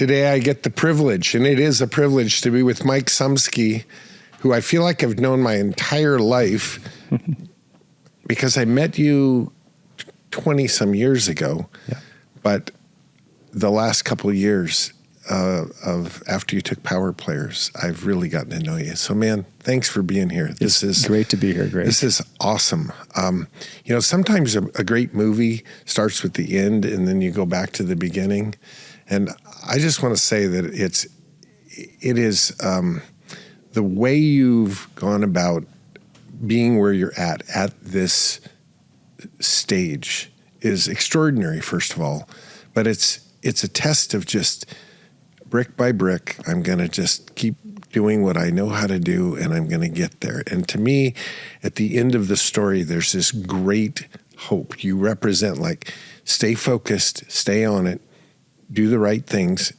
Today I get the privilege, and it is a privilege, to be with Mike Sumsky, who I feel like I've known my entire life because I met you 20-some years ago. Yeah. But the last couple of years of after you took Power Players, I've really gotten to know you. So, man, thanks for being here. This is great to be here, Greg. This is awesome. Sometimes a great movie starts with the end, and then you go back to the beginning. And I just want to say that it is the way you've gone about being where you're at this stage is extraordinary, first of all. But it's a test of just brick by brick. I'm going to just keep doing what I know how to do, and I'm going to get there. And to me, at the end of the story, there's this great hope. You represent, like, stay focused, stay on it, do the right things,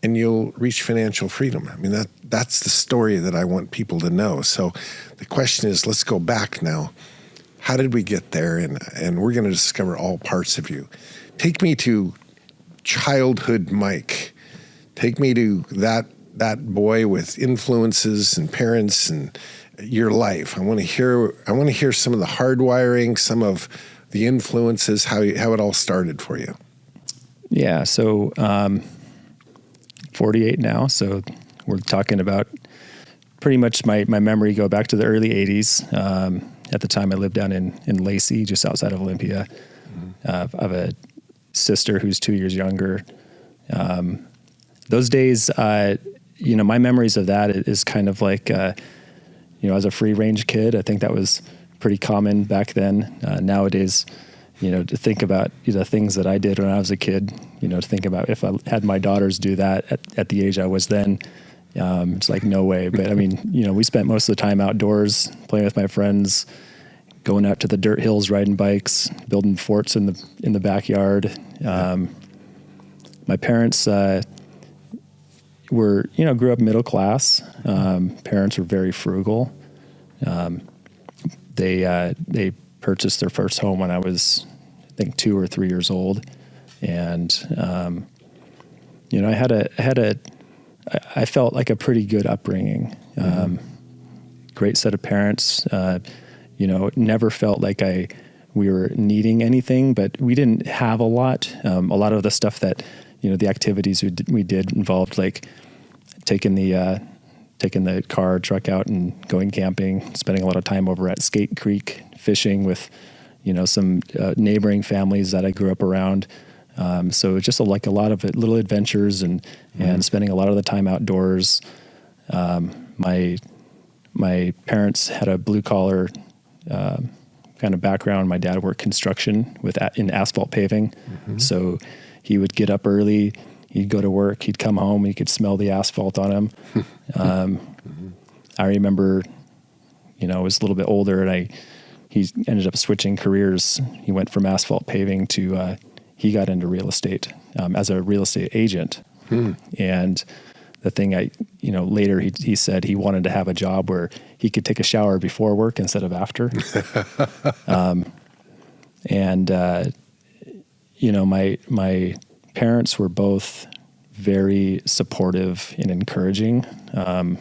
and you'll reach financial freedom. I mean, that's the story that I want people to know. So the question is, let's go back now. How did we get there? And we're going to discover all parts of you. Take me to childhood Mike. Take me to that boy with influences and parents and your life. I want to hear some of the hardwiring, some of the influences, how it all started for you. Yeah, so 48 now, so we're talking about pretty much my memory go back to the early 80s. At the time, I lived down in Lacey, just outside of Olympia. I have a sister who's 2 years younger. Those days, my memories of that is kind of like, as a free-range kid, I think that was pretty common back then. Nowadays, to think about the things that I did when I was a kid, to think about if I had my daughters do that at the age I was then, it's like, no way. But I mean, we spent most of the time outdoors playing with my friends, going out to the dirt hills, riding bikes, building forts in the backyard. My parents grew up middle class. Parents were very frugal. They purchased their first home when I was, I think, 2 or 3 years old. And, I felt like a pretty good upbringing. Great set of parents, never felt like we were needing anything, but we didn't have a lot. A lot of the stuff that, the activities we did involved, like taking the truck out and going camping, spending a lot of time over at Skate Creek, fishing with, some neighboring families that I grew up around. So just a lot of little adventures and spending a lot of the time outdoors. My parents had a blue collar kind of background. My dad worked construction in asphalt paving. So he would get up early, he'd go to work, he'd come home, he could smell the asphalt on him. I remember, I was a little bit older, and he ended up switching careers. He went from asphalt paving to, he got into real estate as a real estate agent. And the thing later he said he wanted to have a job where he could take a shower before work instead of after. My parents were both very supportive and encouraging. I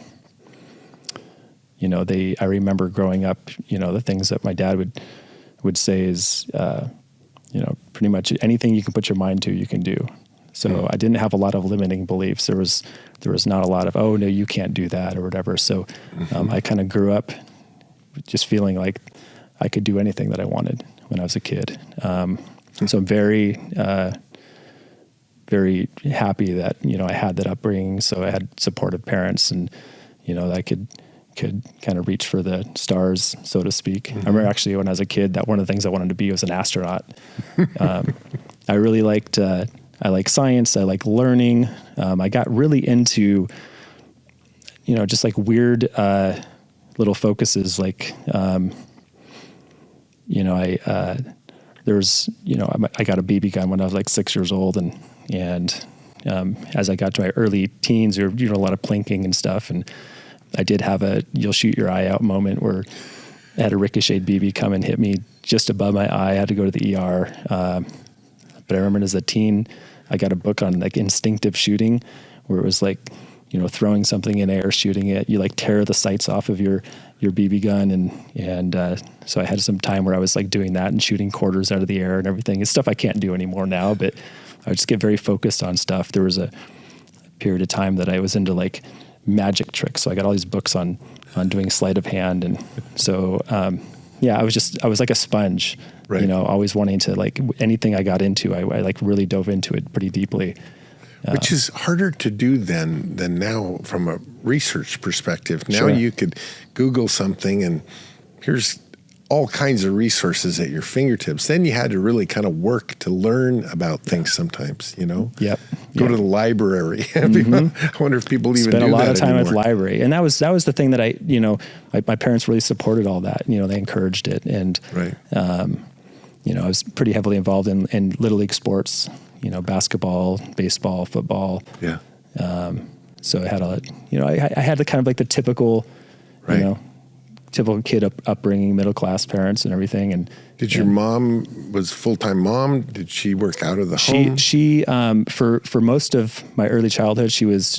remember growing up, the things that my dad would say is, pretty much anything you can put your mind to, you can do. So I didn't have a lot of limiting beliefs. There was not a lot of, oh no, you can't do that or whatever. So I kind of grew up just feeling like I could do anything that I wanted when I was a kid. So I'm very, very happy that, I had that upbringing. So I had supportive parents, and, I could kind of reach for the stars, so to speak. I remember actually when I was a kid that one of the things I wanted to be was an astronaut. I really liked, I like science. I like learning. I got really into, just like weird little focuses. Like, I got a BB gun when I was like 6 years old, and as I got to my early teens, there were a lot of plinking and stuff, and I did have a you'll shoot your eye out moment where I had a ricocheted BB come and hit me just above my eye. I had to go to the ER. But I remember as a teen, I got a book on like instinctive shooting, where it was like, throwing something in air, shooting it. You like tear the sights off of your BB gun, and so I had some time where I was like doing that and shooting quarters out of the air and everything. It's stuff I can't do anymore now, but I would just get very focused on stuff. There was a period of time that I was into like magic tricks, so I got all these books on doing sleight of hand, and so I was like a sponge, right. Always wanting to like anything I got into, I like really dove into it pretty deeply. Which is harder to do than now from a research perspective. Now Sure. you could Google something and here's all kinds of resources at your fingertips. Then you had to really kind of work to learn about things sometimes, Yep. Go to the library. I wonder if people even Spent do a lot that of time anymore. at the library. And that was the thing that my parents really supported all that. They encouraged it. And, Right. I was pretty heavily involved in Little League sports, basketball, baseball, football. Yeah. So I had I had the kind of like the typical, Right. Typical kid upbringing, middle class parents and everything. And Did your mom was full-time mom? Did she work out of the home? She for most of my early childhood, she used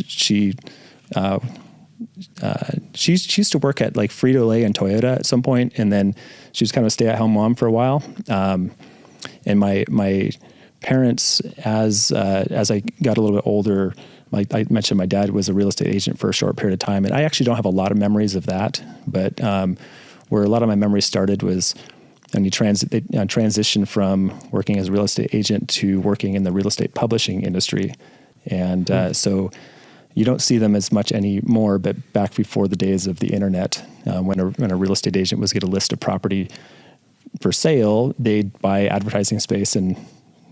to work at like Frito-Lay and Toyota at some point, and then she was kind of a stay-at-home mom for a while. And my parents, as I got a little bit older, like I mentioned, my dad was a real estate agent for a short period of time, and I actually don't have a lot of memories of that. But where a lot of my memories started was when you transition from working as a real estate agent to working in the real estate publishing industry. And so you don't see them as much anymore, but back before the days of the internet, when a real estate agent was get a list of property for sale, they'd buy advertising space in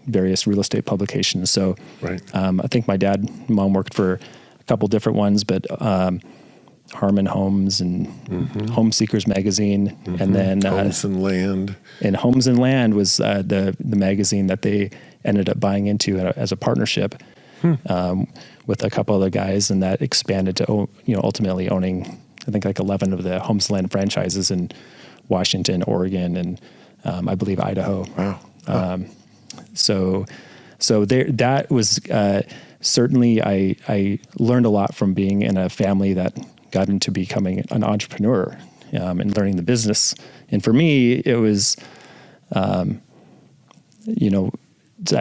various real estate publications. So Right. I think my dad and mom worked for a couple different ones, but Harmon Homes and Home Seekers Magazine, and then Homes and Land. And Homes and Land was the magazine that they ended up buying into as a partnership with a couple other guys, and that expanded to ultimately owning I think like 11 of the Homes and Land franchises in Washington, Oregon, and I believe Idaho. Wow. So there, that was certainly I learned a lot from being in a family that got into becoming an entrepreneur and learning the business. And for me, it was, I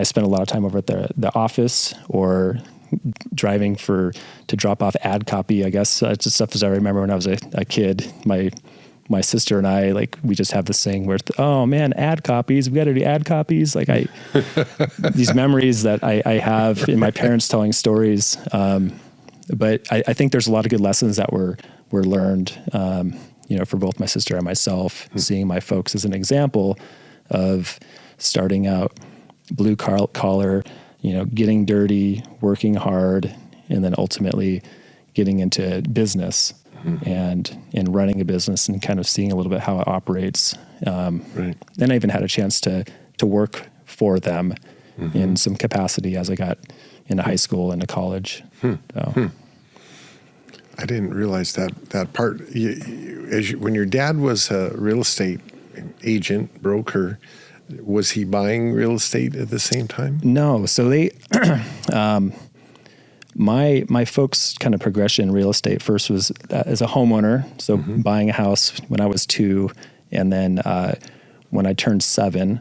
spent a lot of time over at the office or driving to drop off ad copy. I guess it's just stuff as I remember when I was a kid. My sister and I, like, we just have this thing where, oh man, ad copies, we got to do ad copies. Like these memories that I have in my parents telling stories. But I think there's a lot of good lessons that were learned, for both my sister and myself, seeing my folks as an example of starting out blue collar, getting dirty, working hard, and then ultimately getting into business. And running a business and kind of seeing a little bit how it operates. Right. Then I even had a chance to work for them in some capacity as I got into high school and to college. So. I didn't realize that part. When your dad was a real estate agent, broker, was he buying real estate at the same time? No. So they... My folks' kind of progression in real estate first was as a homeowner, so buying a house when I was 2, and then when I turned 7,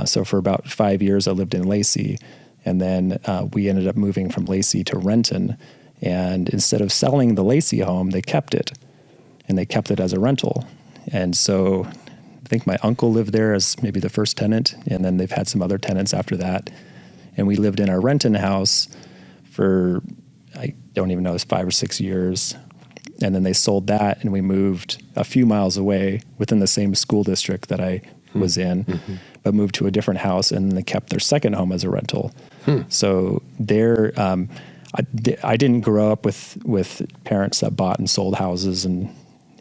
so for about 5 years I lived in Lacey, and then we ended up moving from Lacey to Renton, and instead of selling the Lacey home, they kept it, and they kept it as a rental. And so I think my uncle lived there as maybe the first tenant, and then they've had some other tenants after that, and we lived in our Renton house for, I don't even know, it was 5 or 6 years. And then they sold that and we moved a few miles away within the same school district that I was in, but moved to a different house, and then they kept their second home as a rental. So there, I didn't grow up with parents that bought and sold houses and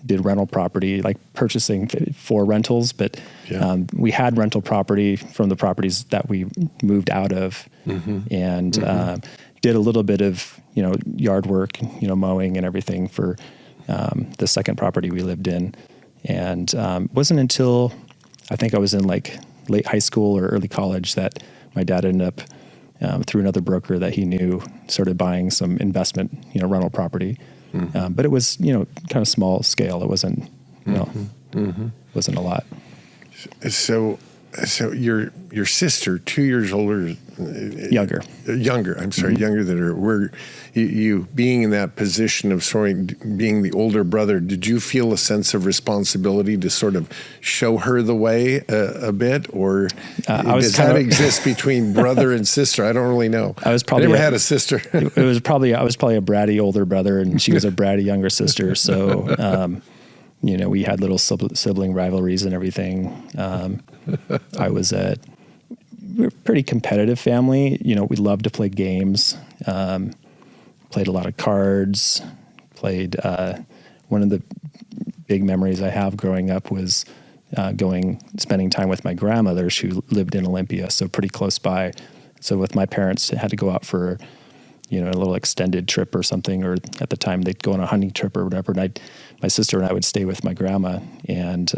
did rental property, like purchasing for rentals, but we had rental property from the properties that we moved out of, and did a little bit of yard work, mowing and everything for the second property we lived in, and wasn't until I think I was in like late high school or early college that my dad ended up through another broker that he knew, started buying some investment, rental property. But it was, kind of small scale. It wasn't, wasn't a lot. So your sister, 2 years older, Younger. I'm sorry, younger than her. Were you being in that position of being the older brother? Did you feel a sense of responsibility to sort of show her the way a bit, or does that exist between brother and sister? I don't really know. I never had a sister. I was probably a bratty older brother, and she was a bratty younger sister. So. We had little sibling rivalries and everything. We're a pretty competitive family. We loved to play games, played a lot of cards, one of the big memories I have growing up was spending time with my grandmother. She lived in Olympia, so pretty close by. So with my parents, I had to go out for a little extended trip or something, or at the time they'd go on a hunting trip or whatever. And my sister and I would stay with my grandma, and,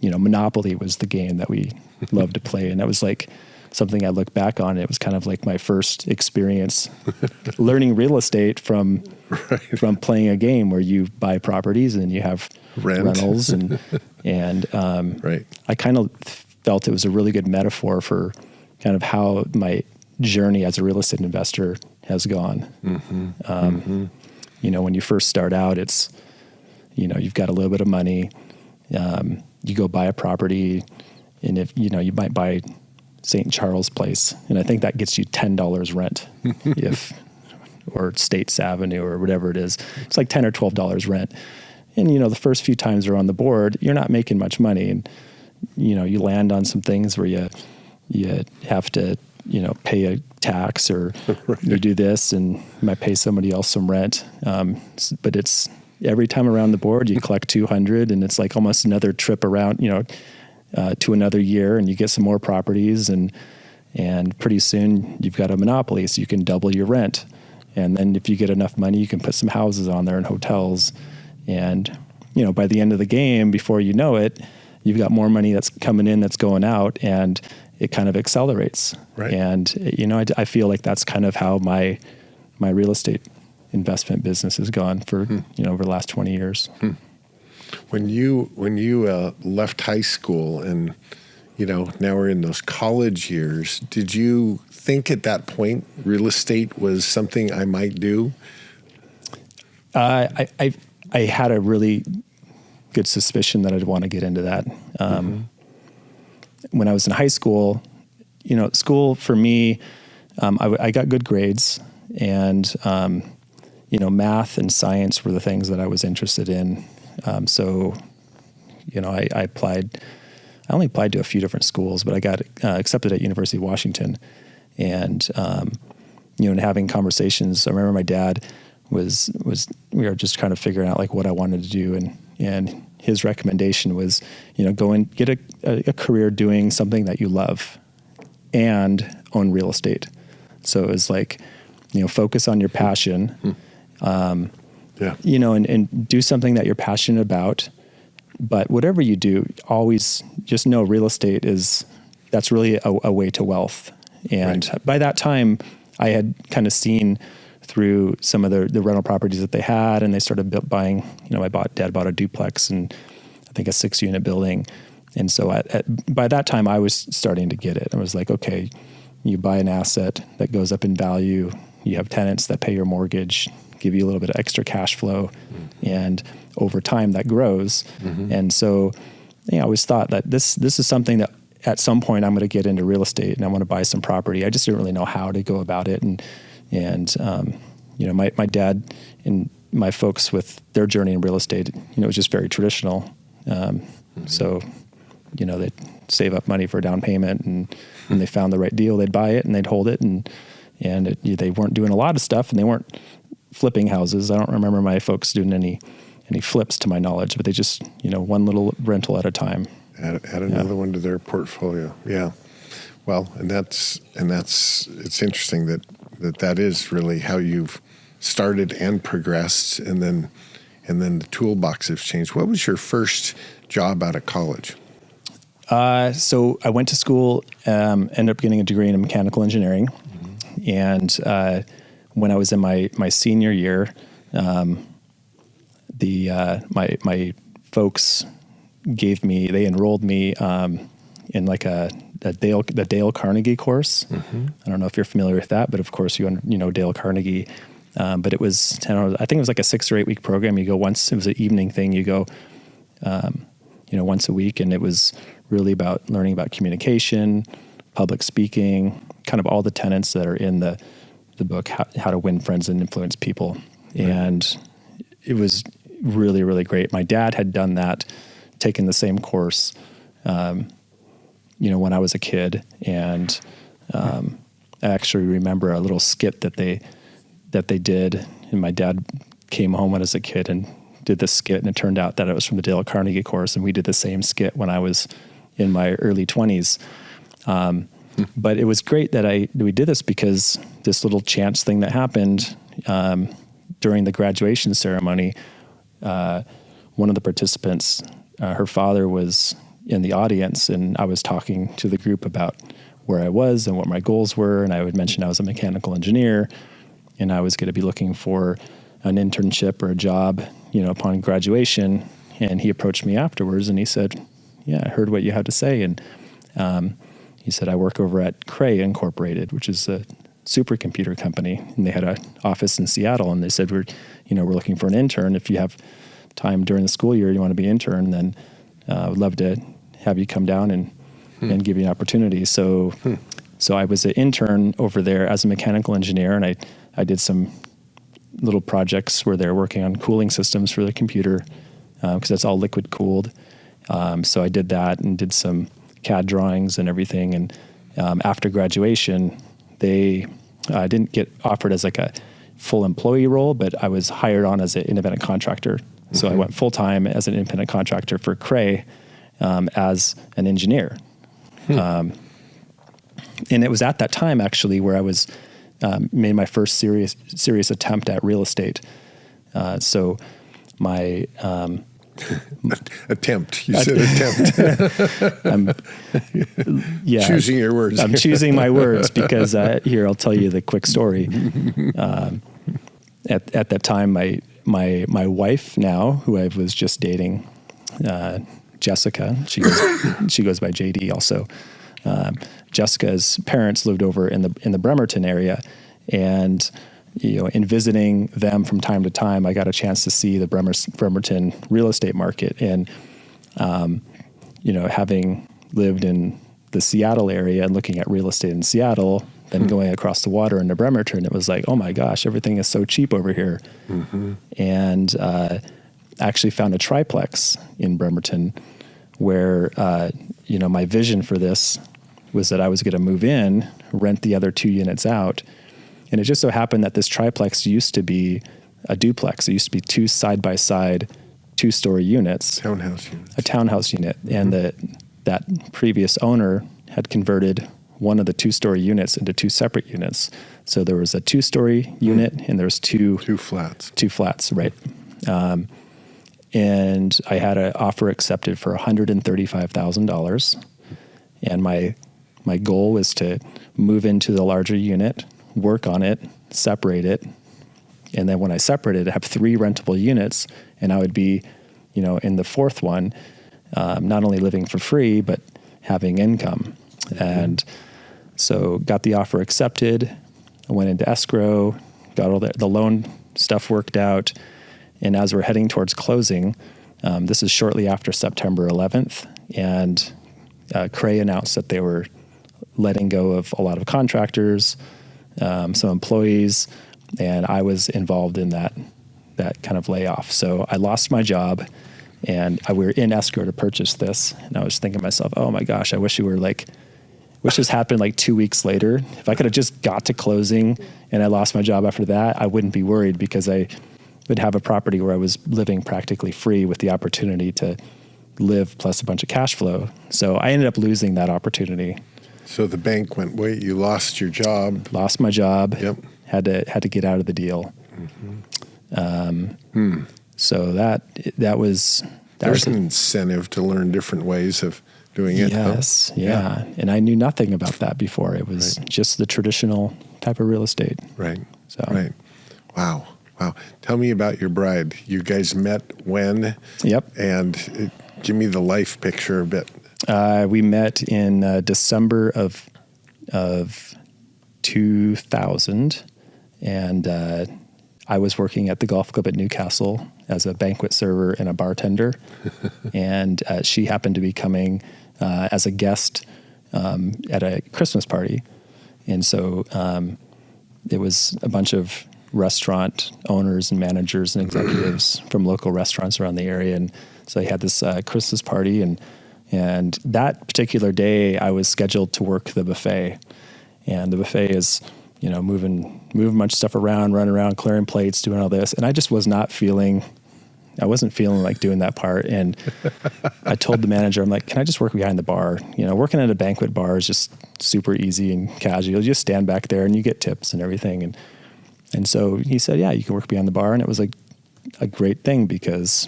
Monopoly was the game that we loved to play. And that was like something I look back on. It was kind of like my first experience learning real estate from playing a game where you buy properties and you have rentals and right. I kind of felt it was a really good metaphor for kind of how my journey as a real estate investor has gone. When you first start out, it's, you've got a little bit of money, you go buy a property, and if, you might buy St. Charles Place, and I think that gets you $10 rent or States Avenue or whatever it is. It's like $10 or $12 rent. And, the first few times you're on the board, you're not making much money. And, you land on some things where you have to, pay a tax, or you do this and you might pay somebody else some rent. But it's every time around the board, you collect 200, and it's like almost another trip around, to another year, and you get some more properties, and pretty soon you've got a monopoly, so you can double your rent. And then if you get enough money, you can put some houses on there and hotels. And, by the end of the game, before you know it, you've got more money that's coming in, that's going out, and it kind of accelerates. Right. And, I feel like that's kind of how my real estate investment business has gone for, over the last 20 years. When you left high school and, now we're in those college years, did you think at that point real estate was something I might do? I had a really good suspicion that I'd want to get into that. When I was in high school, school for me, I got good grades, and, math and science were the things that I was interested in. So, I applied. I only applied to a few different schools, but I got accepted at University of Washington. And, and having conversations, I remember my dad we were just kind of figuring out like what I wanted to do. And his recommendation was, go and get a career doing something that you love and own real estate. So it was like, focus on your passion, and do something that you're passionate about. But whatever you do, always just know real estate that's really a way to wealth. And by that time, I had kind of seen through some of the rental properties that they had, and they started buying, Dad bought a duplex and I think a 6-unit building. And so by that time I was starting to get it. I was like, okay, you buy an asset that goes up in value, you have tenants that pay your mortgage, give you a little bit of extra cash flow, and over time that grows. And so I always thought that this is something that at some point I'm going to get into real estate and I want to buy some property. I just didn't really know how to go about it. And my dad and my folks with their journey in real estate, it was just very traditional. So, they'd save up money for a down payment, and when they found the right deal, they'd buy it and they'd hold it. And they weren't doing a lot of stuff, and they weren't flipping houses. I don't remember my folks doing any flips to my knowledge, but they just, one little rental at a time. Add another one to their portfolio. Yeah. Well, and it's interesting that is really how you've started and progressed, and then the toolbox has changed. What was your first job out of college? So I went to school, ended up getting a degree in mechanical engineering. And when I was in my senior year, my folks they enrolled me in like the Dale Carnegie course. I don't know if you're familiar with that, but of course you know Dale Carnegie. But it was, I think it was like a 6 or 8 week program. You go once, it was an evening thing. You go, once a week, and it was really about learning about communication, public speaking, kind of all the tenets that are in the book, how to win friends and influence people. Right. And it was really, really great. My dad had done that, taken the same course, when I was a kid. And I actually remember a little skit that they did. And my dad came home when I was a kid and did this skit, and it turned out that it was from the Dale Carnegie course, and we did the same skit when I was in my early 20s. But it was great that we did this, because this little chance thing that happened during the graduation ceremony, one of the participants, her father was in the audience, and I was talking to the group about where I was and what my goals were, and I would mention I was a mechanical engineer, and I was going to be looking for an internship or a job, upon graduation. And he approached me afterwards, and he said, "Yeah, I heard what you had to say." And he said, "I work over at Cray Incorporated, which is a supercomputer company, and they had an office in Seattle. And they said, we're looking for an intern. If you have time during the school year, you want to be an intern, then I would love to have you come down and give you an opportunity." So I was an intern over there as a mechanical engineer, and I did some little projects where they're working on cooling systems for the computer, because that's all liquid cooled. So I did that and did some CAD drawings and everything. And after graduation, I didn't get offered as like a full employee role, but I was hired on as an independent contractor. So I went full time as an independent contractor for Cray as an engineer. And it was at that time actually where I was made my first serious attempt at real estate. So my attempt. You said attempt. Choosing your words. I'm choosing my words because here I'll tell you the quick story. At that time, my wife now, who I was just dating, Jessica, she goes by JD also. Jessica's parents lived over in the Bremerton area, and in visiting them from time to time, I got a chance to see the Bremerton real estate market. And, having lived in the Seattle area and looking at real estate in Seattle, then going across the water into Bremerton, it was like, oh my gosh, everything is so cheap over here. And actually found a triplex in Bremerton where, my vision for this was that I was going to move in, rent the other 2 units out. And it just so happened that this triplex used to be a duplex. It used to be 2 side-by-side, 2-story units. Townhouse units. A townhouse unit. And that previous owner had converted one of the 2-story units into 2 separate units. So there was a 2-story unit, and there was two flats. 2 flats, right. And I had an offer accepted for $135,000. And my goal was to move into the larger unit, work on it, separate it. And then when I separated, I have 3 rentable units, and I would be, in the 4th one, not only living for free, but having income. And so got the offer accepted. I went into escrow, got all the loan stuff worked out. And as we're heading towards closing, this is shortly after September 11th. And Cray announced that they were letting go of a lot of contractors, some employees, and I was involved in that kind of layoff. So I lost my job, and we were in escrow to purchase this. And I was thinking to myself, oh my gosh, I wish this happened like 2 weeks later. If I could have just got to closing and I lost my job after that, I wouldn't be worried, because I would have a property where I was living practically free with the opportunity to live plus a bunch of cash flow. So I ended up losing that opportunity. So the bank went, wait, you lost your job. Lost my job. Yep. Had to get out of the deal. So that was... There's an incentive to learn different ways of doing it. Yes, yeah. And I knew nothing about that before. It was just the traditional type of real estate. Right. So. Right. Wow. Tell me about your bride. You guys met when? Yep. And give me the life picture a bit. We met in December of 2000, and I was working at the golf club at Newcastle as a banquet server and a bartender, and she happened to be coming as a guest at a Christmas party, and so it was a bunch of restaurant owners and managers and executives from local restaurants around the area, and so they had this Christmas party, and that particular day I was scheduled to work the buffet, and the buffet is, you know, moving a bunch of stuff around, running around, clearing plates, doing all this, and I just wasn't feeling like doing that part. And I told the manager, I'm like, can I just work behind the bar? You know, working at a banquet bar is just super easy and casual. You just stand back there and you get tips and everything. And so he said, yeah, you can work behind the bar. And it was like a great thing because,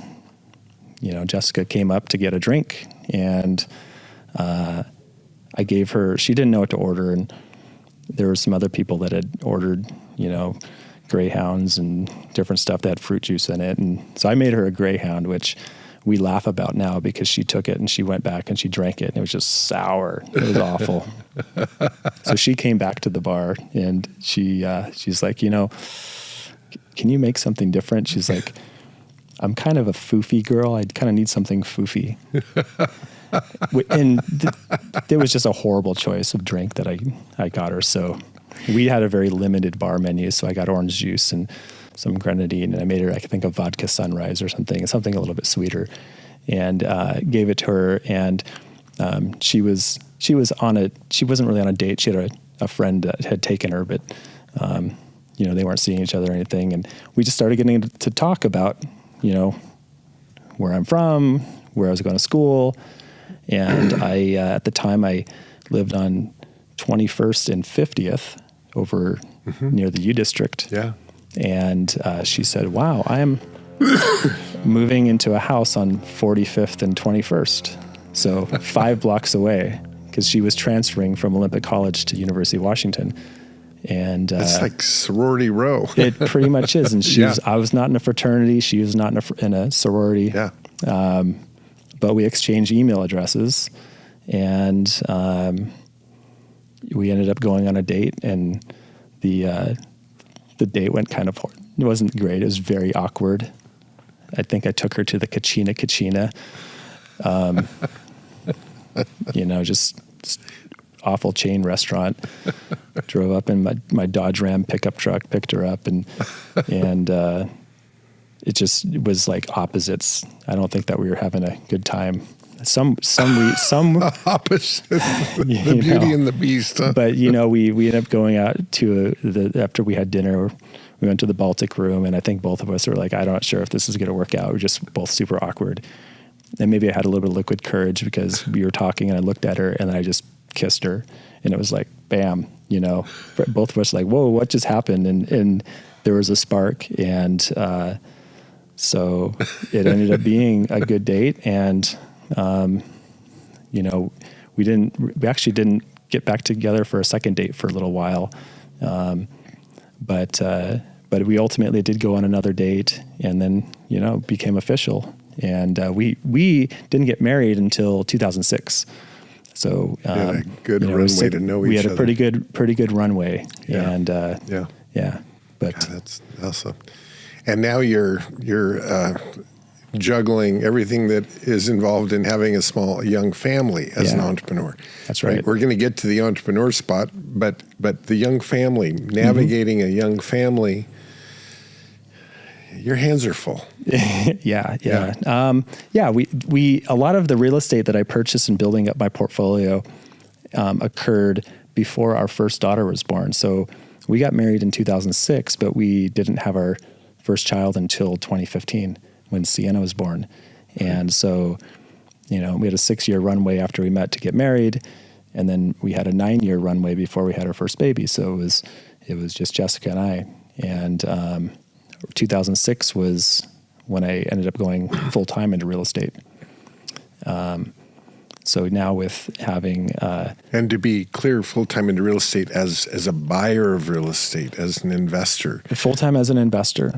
you know, Jessica came up to get a drink, and I gave her, she didn't know what to order. And there were some other people that had ordered, you know, Greyhounds and different stuff that had fruit juice in it. And so I made her a Greyhound, which we laugh about now because she took it and she went back and she drank it and it was just sour. It was awful. So she came back to the bar and she's like, you know, can you make something different? She's like, I'm kind of a foofy girl. I kind of need something foofy. And there was just a horrible choice of drink that I got her. So we had a very limited bar menu. So I got orange juice and some grenadine, and I made her, I think, a vodka sunrise or something a little bit sweeter, and gave it to her. And she wasn't really on a date. She had a friend that had taken her, but you know, they weren't seeing each other or anything. And we just started getting to talk about, you know, where I'm from, where I was going to school. And I, at the time, I lived on 21st and 50th over near the U District. Yeah. And she said, wow, I am moving into a house on 45th and 21st. So 5 blocks away, because she was transferring from Olympic College to University of Washington. And it's like sorority row. It pretty much is. And I was not in a fraternity. She was not in a sorority. Yeah. But we exchanged email addresses, and we ended up going on a date, and the date went it wasn't great. It was very awkward. I think I took her to the Kachina. You know, just awful chain restaurant. Drove up in my Dodge Ram pickup truck, picked her up, and it was like opposites. I don't think that we were having a good time. Some opposite, the Beauty and the Beast. Huh? But you know, we ended up going out to after we had dinner. We went to the Baltic Room, and I think both of us were like, I'm not sure if this is going to work out. We're just both super awkward. And maybe I had a little bit of liquid courage because we were talking, and I looked at her, and then I just kissed her, and it was like, bam, you know, both of us like, whoa, what just happened? And there was a spark, and so it ended up being a good date. And you know, we actually didn't get back together for a second date for a little while. But we ultimately did go on another date, and then, you know, became official. And we didn't get married until 2006. So a good runway to know each other. We had a pretty good runway. Yeah. And yeah. But God, that's awesome. And now you're juggling everything that is involved in having a young family as an entrepreneur. That's right. We're going to get to the entrepreneur spot, but the young family, navigating a young family, your hands are full. Yeah. We a lot of the real estate that I purchased in building up my portfolio occurred before our first daughter was born. So we got married in 2006, but we didn't have our first child until 2015 when Sienna was born. And so, you know, we had a 6-year runway after we met to get married, and then we had a 9-year runway before we had our first baby. So it was just Jessica and I. And 2006 was when I ended up going full time into real estate. So now with having and to be clear, full-time into real estate as a buyer of real estate, as an investor. full-time as an investor.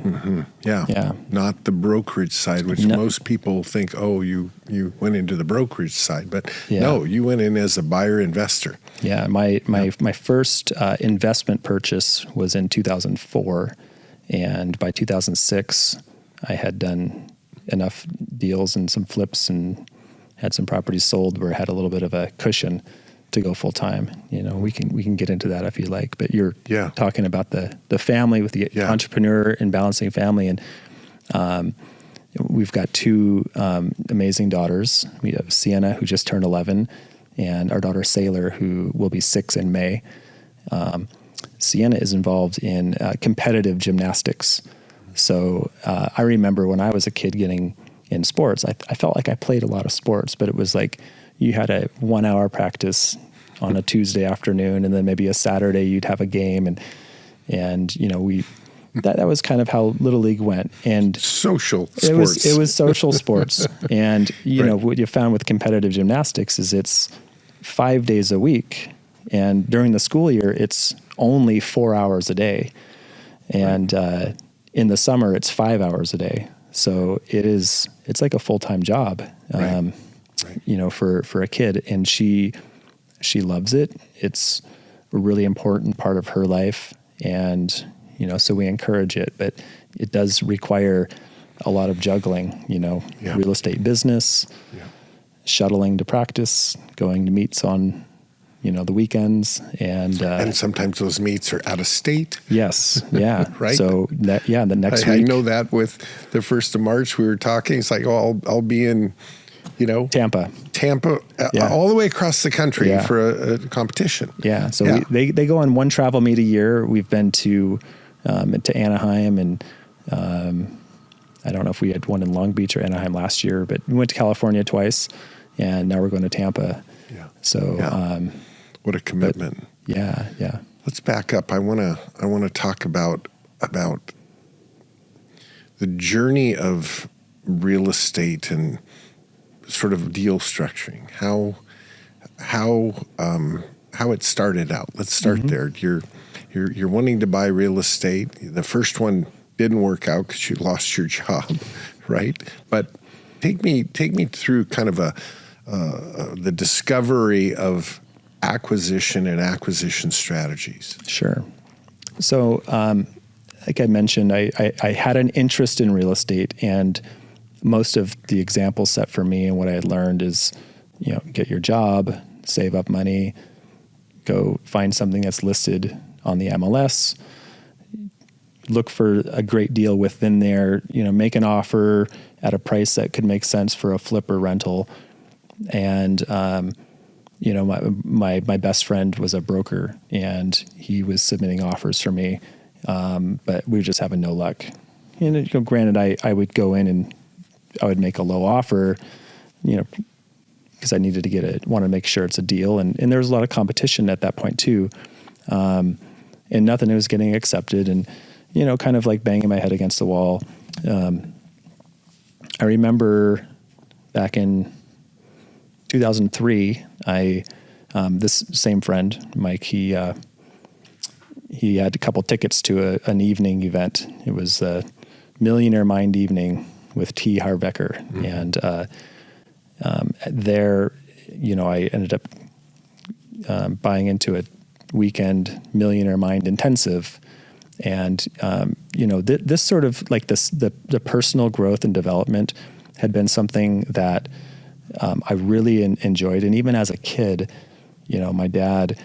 Yeah. Not the brokerage side, which most people think, oh, you went into the brokerage side. But no, you went in as a buyer investor. Yeah. My first investment purchase was in 2004. And by 2006, I had done enough deals and some flips and had some properties sold where I had a little bit of a cushion to go full time. We can get into that if you like, but you're talking about the family with the entrepreneur and balancing family. And we've got two amazing daughters. We have Sienna, who just turned 11, and our daughter Sailor, who will be 6 in May. Sienna is involved in competitive gymnastics. So I remember when I was a kid getting in sports, I felt like I played a lot of sports, but it was like you had a 1 hour practice on a Tuesday afternoon, and then maybe a Saturday you'd have a game, and that was kind of how Little League went. And social sports. It was social sports. And what you found with competitive gymnastics is it's 5 days a week, and during the school year it's only 4 hours a day, and in the summer it's 5 hours a day. So it's like a full-time job, for a kid, and she loves it. It's a really important part of her life, and so we encourage it, but it does require a lot of juggling. Real estate business, shuttling to practice, going to meets on the weekends, and sometimes those meets are out of state. Yes. Yeah. Right. So the next week. I know that with the 1st of March, we were talking, it's like, I'll be in, Tampa, all the way across the country for a competition. Yeah. So they go on one travel meet a year. We've been to Anaheim, and I don't know if we had one in Long Beach or Anaheim last year, but we went to California twice, and now we're going to Tampa. Yeah. So, what a commitment. Yeah. Let's back up. I want to talk about the journey of real estate and sort of deal structuring. How it started out. Let's start there. You're wanting to buy real estate. The first one didn't work out because you lost your job, right? But take me through kind of the discovery of acquisition and acquisition strategies. Sure. So, like I mentioned, I had an interest in real estate, and most of the examples set for me and what I had learned is, get your job, save up money, go find something that's listed on the MLS, look for a great deal within there, make an offer at a price that could make sense for a flip or rental. And, my best friend was a broker, and he was submitting offers for me. But we were just having no luck. And granted, I would go in and I would make a low offer, because I needed to want to make sure it's a deal. And there was a lot of competition at that point too. And nothing was getting accepted, and, kind of like banging my head against the wall. I remember back in 2003, this same friend, Mike, he had a couple tickets to an evening event. It was a Millionaire Mind evening with T. Harbecker. And there, I ended up buying into a weekend Millionaire Mind intensive. And, this sort of like the personal growth and development had been something that I really enjoyed. And even as a kid, my dad,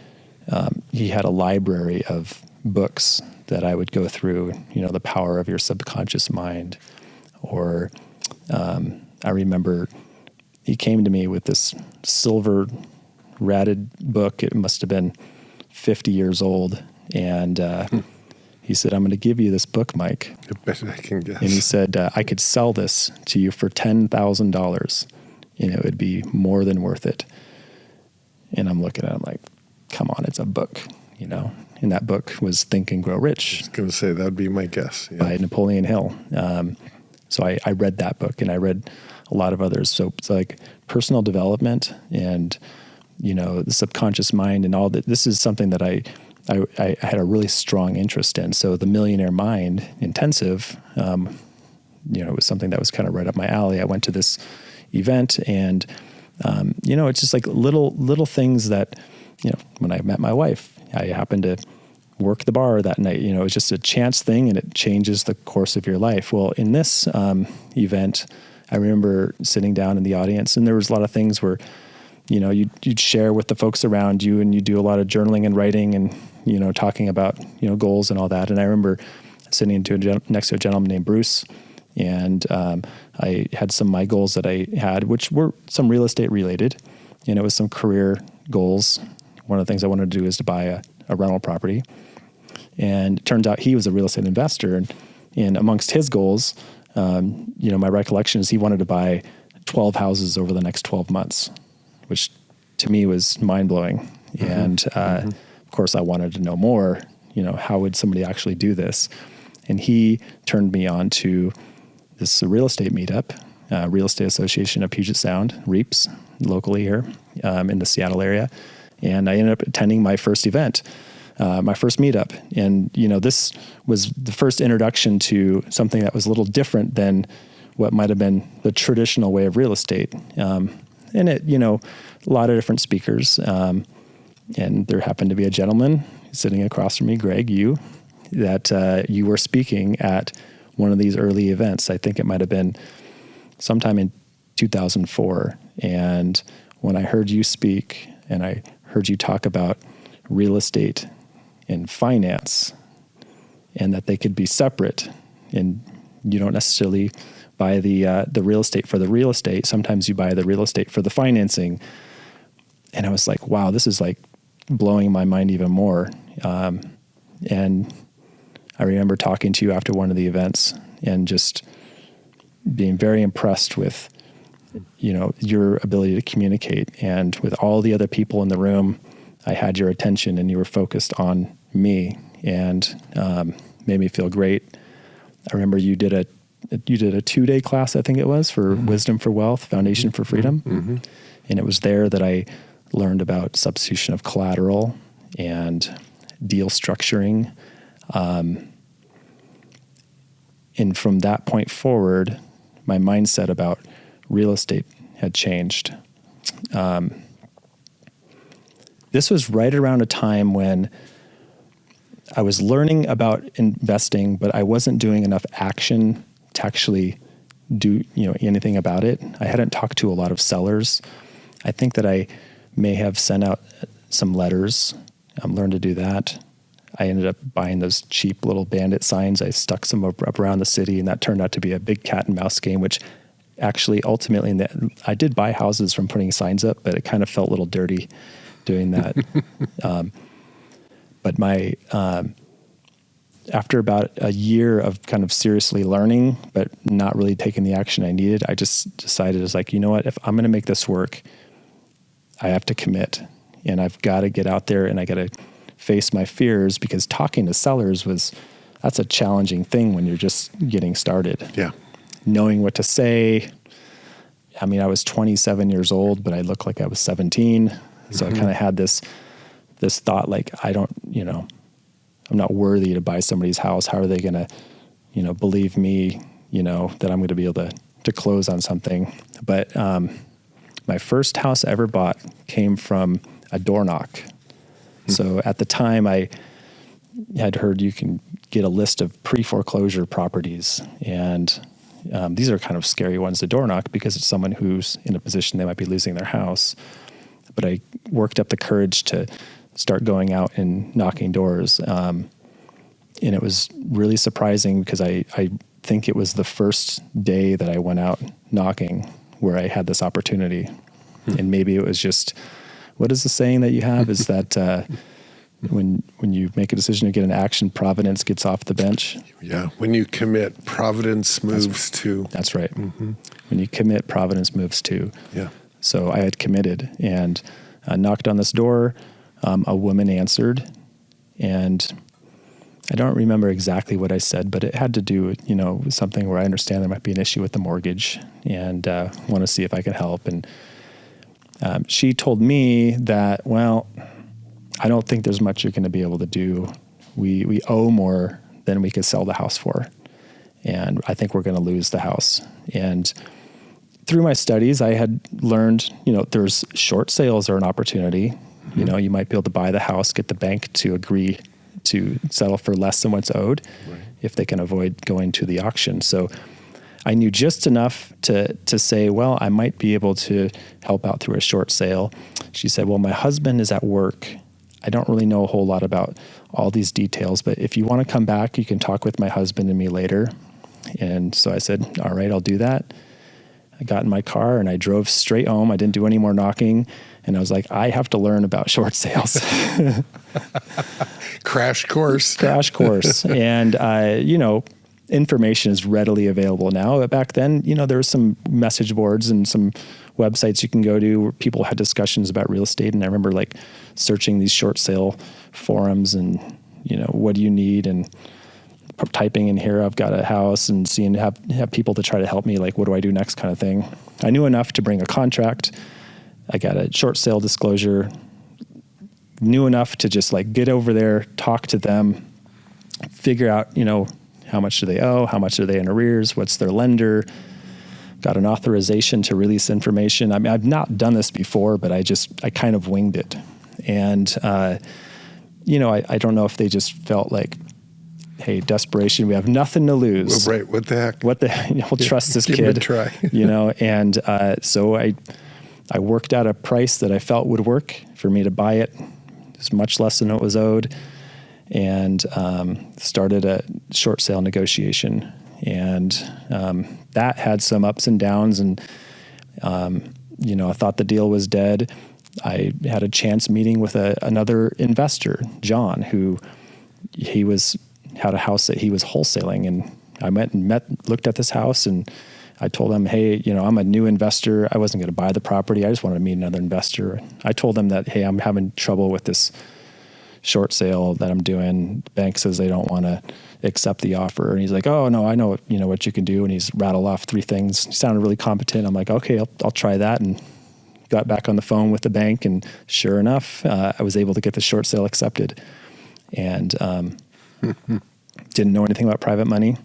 he had a library of books that I would go through, The Power of Your Subconscious Mind. Or I remember he came to me with this silver ratted book. It must have been 50 years old. And he said, "I'm going to give you this book, Mike." I bet I can guess. And he said, "I could sell this to you for $10,000. It would be more than worth it." And I'm looking at him like, come on, it's a book, And that book was Think and Grow Rich. I was going to say, that would be my guess. By Napoleon Hill. So I read that book, and I read a lot of others. So it's like personal development and, the subconscious mind and all that. This is something that I had a really strong interest in. So the Millionaire Mind Intensive, it was something that was kind of right up my alley. I went to this event and, it's just like little things that, when I met my wife, I happened to work the bar that night. It's just a chance thing and it changes the course of your life. Well, in this event, I remember sitting down in the audience and there was a lot of things where, you'd share with the folks around you and you do a lot of journaling and writing and, talking about, goals and all that. And I remember sitting next to a gentleman named Bruce and I had some of my goals that I had, which were some real estate related, and it was some career goals. One of the things I wanted to do is to buy a rental property. And it turns out he was a real estate investor. And amongst his goals, my recollection is he wanted to buy 12 houses over the next 12 months, which to me was mind-blowing. Mm-hmm. And of course, I wanted to know more, how would somebody actually do this? And he turned me on to this real estate meetup, Real Estate Association of Puget Sound, REAPS, locally here in the Seattle area. And I ended up attending my first event, my first meetup. And, this was the first introduction to something that was a little different than what might have been the traditional way of real estate. And it, a lot of different speakers. And there happened to be a gentleman sitting across from me, Greg, that you were speaking at one of these early events. I think it might have been sometime in 2004. And when I heard you speak and I heard you talk about real estate and finance and that they could be separate and you don't necessarily buy the real estate for the real estate. Sometimes you buy the real estate for the financing. And I was like, wow, this is like blowing my mind even more. And I remember talking to you after one of the events and just being very impressed with, your ability to communicate. And with all the other people in the room, I had your attention and you were focused on me and made me feel great. I remember you did a 2-day class, I think it was, for mm-hmm. Wisdom for Wealth, Foundation for Freedom. Mm-hmm. And it was there that I learned about substitution of collateral and deal structuring. And from that point forward, my mindset about real estate had changed. This was right around a time when I was learning about investing, but I wasn't doing enough action to actually do anything about it. I hadn't talked to a lot of sellers. I think that I may have sent out some letters, learned to do that. I ended up buying those cheap little bandit signs. I stuck some up around the city, and that turned out to be a big cat and mouse game, which actually ultimately I did buy houses from putting signs up, but it kind of felt a little dirty doing that. But after about a year of kind of seriously learning, but not really taking the action I needed, I just decided, it's like, you know what, if I'm going to make this work, I have to commit, and I've got to get out there and I got to face my fears, because talking to sellers that's a challenging thing when you're just getting started. Yeah. Knowing what to say. I mean, I was 27 years old, but I looked like I was 17. So mm-hmm. I kind of had this thought, like, I'm not worthy to buy somebody's house. How are they going to, believe me, that I'm going to be able to close on something. But my first house I ever bought came from a door knock. Mm-hmm. So at the time I had heard you can get a list of pre-foreclosure properties, and these are kind of scary ones to door knock because it's someone who's in a position they might be losing their house. But I worked up the courage to start going out and knocking doors. And it was really surprising because I think it was the first day that I went out knocking where I had this opportunity. Hmm. And maybe it was just, what is the saying that you have is that when you make a decision to get an action, Providence gets off the bench. Yeah, when you commit, Providence moves too. That's right. Mm-hmm. When you commit, Providence moves too. Yeah. So I had committed and knocked on this door. A woman answered, and I don't remember exactly what I said, but it had to do with, with something where I understand there might be an issue with the mortgage and want to see if I can help. And she told me that, well, I don't think there's much you're going to be able to do. We owe more than we could sell the house for. And I think we're going to lose the house. And through my studies, I had learned, there's short sales are an opportunity. Mm-hmm. You might be able to buy the house, get the bank to agree to settle for less than what's owed, right, if they can avoid going to the auction. So I knew just enough to say, well, I might be able to help out through a short sale. She said, well, my husband is at work. I don't really know a whole lot about all these details, but if you want to come back, you can talk with my husband and me later. And so I said, all right, I'll do that. I got in my car and I drove straight home. I didn't do any more knocking. And I was like, I have to learn about short sales. Crash course. And, information is readily available now. But back then, there were some message boards and some websites you can go to where people had discussions about real estate. And I remember searching these short sale forums and, what do you need? And typing in here, I've got a house, and seeing have people to try to help me, what do I do next kind of thing. I knew enough to bring a contract. I got a short sale disclosure, knew enough to just get over there, talk to them, figure out, how much do they owe? How much are they in arrears? What's their lender? Got an authorization to release information. I mean, I've not done this before, but I kind of winged it. And, I don't know if they just felt like, hey, desperation, we have nothing to lose. Well, right. What the heck? We'll trust this kid. Give it a try. And so I worked out a price that I felt would work for me to buy it. It's much less than what was owed. And started a short sale negotiation. And that had some ups and downs. And, I thought the deal was dead. I had a chance meeting with another investor, John, who had a house that he was wholesaling. And I went and looked at this house, and I told him, hey, I'm a new investor. I wasn't going to buy the property. I just wanted to meet another investor. I told him that, hey, I'm having trouble with this short sale that I'm doing. The bank says they don't want to accept the offer. And he's like, oh no, I know, what you can do. And he's rattled off 3 things. He sounded really competent. I'm like, okay, I'll try that. And got back on the phone with the bank. And sure enough, I was able to get the short sale accepted. And didn't know anything about private money,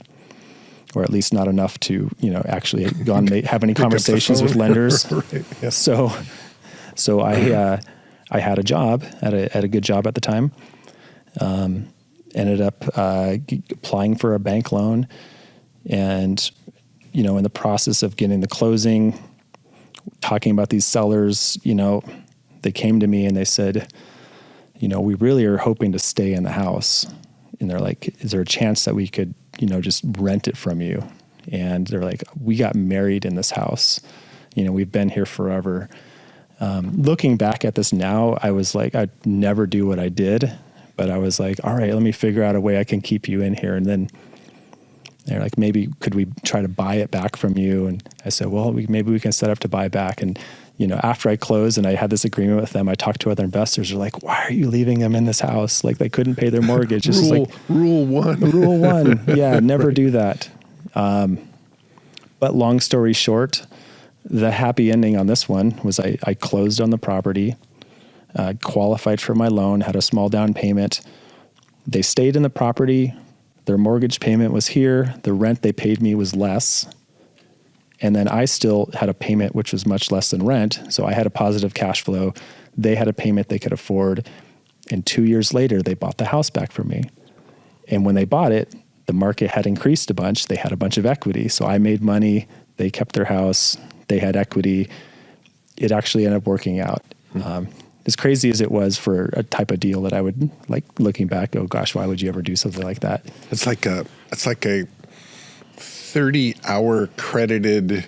or at least not enough to, actually go and have any conversations with lenders. Right, yeah. So I had a job at a good job at the time. Ended up applying for a bank loan, and in the process of getting the closing, talking about these sellers, they came to me and they said, we really are hoping to stay in the house. And they're like, is there a chance that we could, just rent it from you? And they're like, we got married in this house. We've been here forever. Looking back at this now, I was like, I'd never do what I did, but I was like, all right, let me figure out a way I can keep you in here. And then they're like, maybe could we try to buy it back from you? And I said, well, maybe we can set up to buy back. And, after I closed and I had this agreement with them, I talked to other investors. They're like, why are you leaving them in this house? They couldn't pay their mortgage. It's Rule 1. Rule 1. Yeah, never right. do that. But long story short, the happy ending on this one was I closed on the property, qualified for my loan, had a small down payment. They stayed in the property. Their mortgage payment was here. The rent they paid me was less. And then I still had a payment which was much less than rent. So I had a positive cash flow. They had a payment they could afford. And 2 years later, they bought the house back from me. And when they bought it, the market had increased a bunch. They had a bunch of equity. So I made money. They kept their house. They had equity. It actually ended up working out. As crazy as it was for a type of deal that I would, looking back, oh gosh, why would you ever do something like that? It's like a 30-hour credited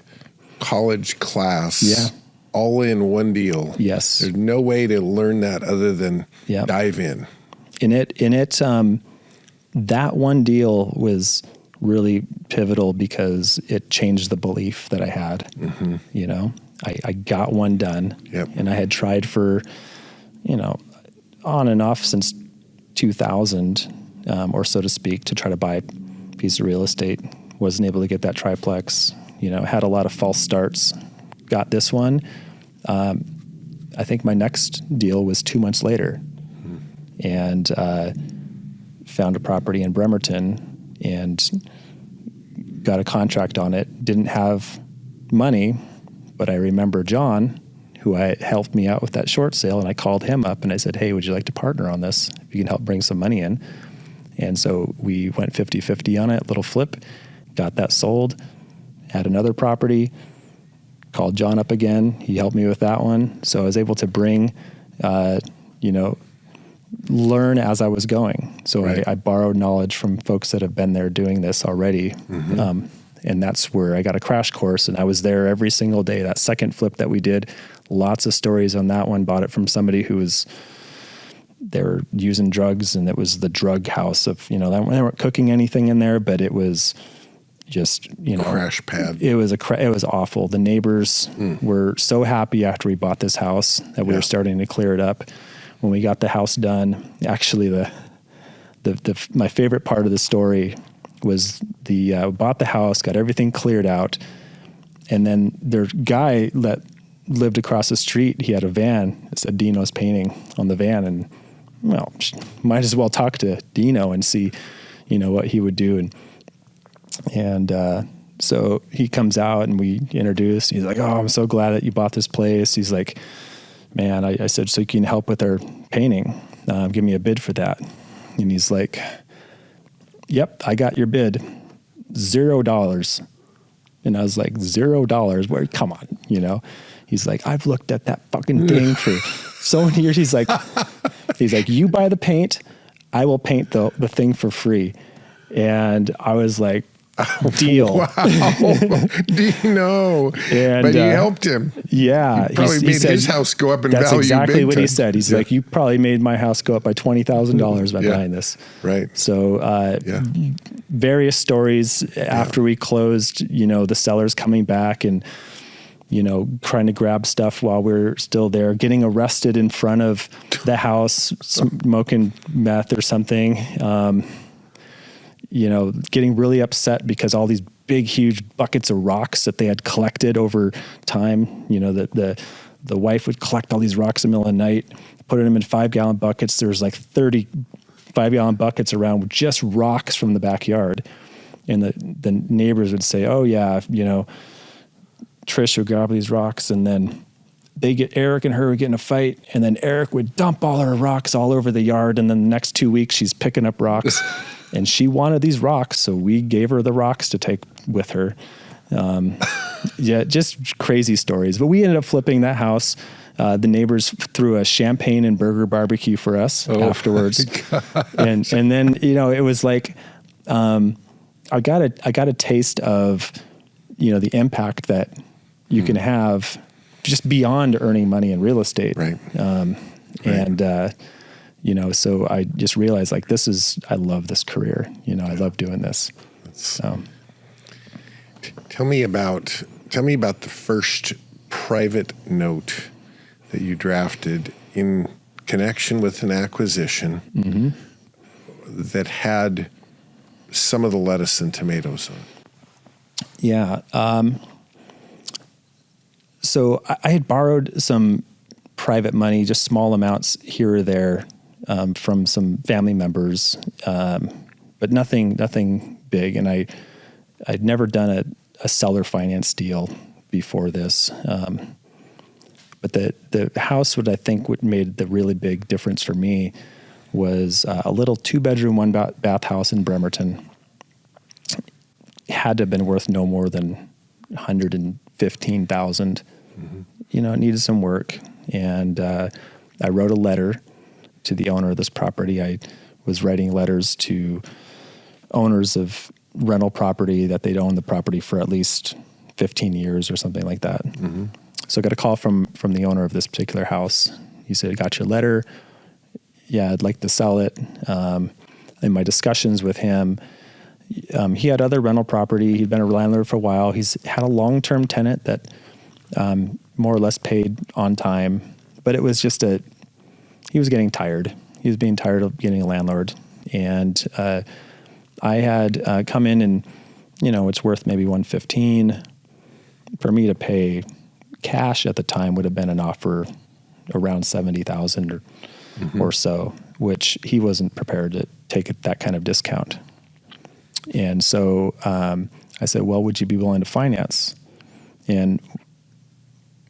college class. Yeah. All in one deal. Yes. There's no way to learn that other than dive in. That one deal was really pivotal because it changed the belief that I had. Mm-hmm. I got one done. Yep. And I had tried for, on and off since 2000. or so to speak, to try to buy a piece of real estate. Wasn't able to get that triplex. Had a lot of false starts. Got this one. I think my next deal was 2 months later, and found a property in Bremerton and got a contract on it. Didn't have money, but I remember John, who helped me out with that short sale, and I called him up and I said, hey, would you like to partner on this? If you can help bring some money in. And so we went 50-50 on it, little flip, got that sold, had another property, called John up again. He helped me with that one. So I was able to bring, learn as I was going. So right. I borrowed knowledge from folks that have been there doing this already. Mm-hmm. And that's where I got a crash course, and I was there every single day. That second flip that we did, lots of stories on that one. Bought it from somebody they were using drugs, and it was the drug house of, they weren't cooking anything in there, but it was just, crash pad. It was awful. The neighbors were so happy after we bought this house that we were starting to clear it up. When we got the house done, actually my favorite part of the story was bought the house, got everything cleared out, and then their guy that lived across the street, he had a van. It said Dino's Painting on the van, and might as well talk to Dino and see, what he would do. And so he comes out and we introduce. He's like, "Oh, I'm so glad that you bought this place." He's like, "Man," I said, "So you can help with our painting? Give me a bid for that." And he's like, "Yep, I got your bid, $0. And I was like, $0? Where? Come on, He's like, "I've looked at that fucking thing for so many years." He's like, "You buy the paint, I will paint the thing for free." And I was like, "Deal." Wow. Dino. But you helped him. Yeah. You probably made his house go up in value. That's exactly what he time. said. He's like, "You probably made my house go up by $20,000 by buying this." Right. So various stories after we closed, the sellers coming back and, trying to grab stuff while we're still there, getting arrested in front of the house, smoking meth or something. Getting really upset because all these big, huge buckets of rocks that they had collected over time, the wife would collect all these rocks in the middle of the night, put them in 5-gallon buckets. There was like 30 5-gallon buckets around with just rocks from the backyard. And the neighbors would say, "Oh yeah, Trish would grab these rocks," and then Eric and her would get in a fight, and then Eric would dump all her rocks all over the yard. And then the next 2 weeks she's picking up rocks and she wanted these rocks. So we gave her the rocks to take with her. Just crazy stories, but we ended up flipping that house. The neighbors threw a champagne and burger barbecue for us afterwards. And then, it was like, I got a taste of, the impact that you can have just beyond earning money in real estate. Right. And, so I just realized I love this career. I love doing this. Tell me about the first private note that you drafted in connection with an acquisition that had some of the lettuce and tomatoes on it. Yeah. So I had borrowed some private money, just small amounts here or there, from some family members, but nothing big. And I'd never done a seller finance deal before this. But the house, what I think made the really big difference for me was a little 2-bedroom, 1-bath house in Bremerton. It had to have been worth no more than $115,000. It needed some work. And I wrote a letter to the owner of this property. I was writing letters to owners of rental property that they'd owned the property for at least 15 years or something like that. So I got a call from the owner of this particular house. He said, "I got your letter. Yeah, I'd like to sell it." In my discussions with him, he had other rental property. He'd been a landlord for a while. He's had a long-term tenant that more or less paid on time, but it was just he was getting tired. He was being tired of getting a landlord. And I had come in and, it's worth maybe $115. For me to pay cash at the time would have been an offer around $70,000 or so, which he wasn't prepared to take that kind of discount. And so I said, well, would you be willing to finance? And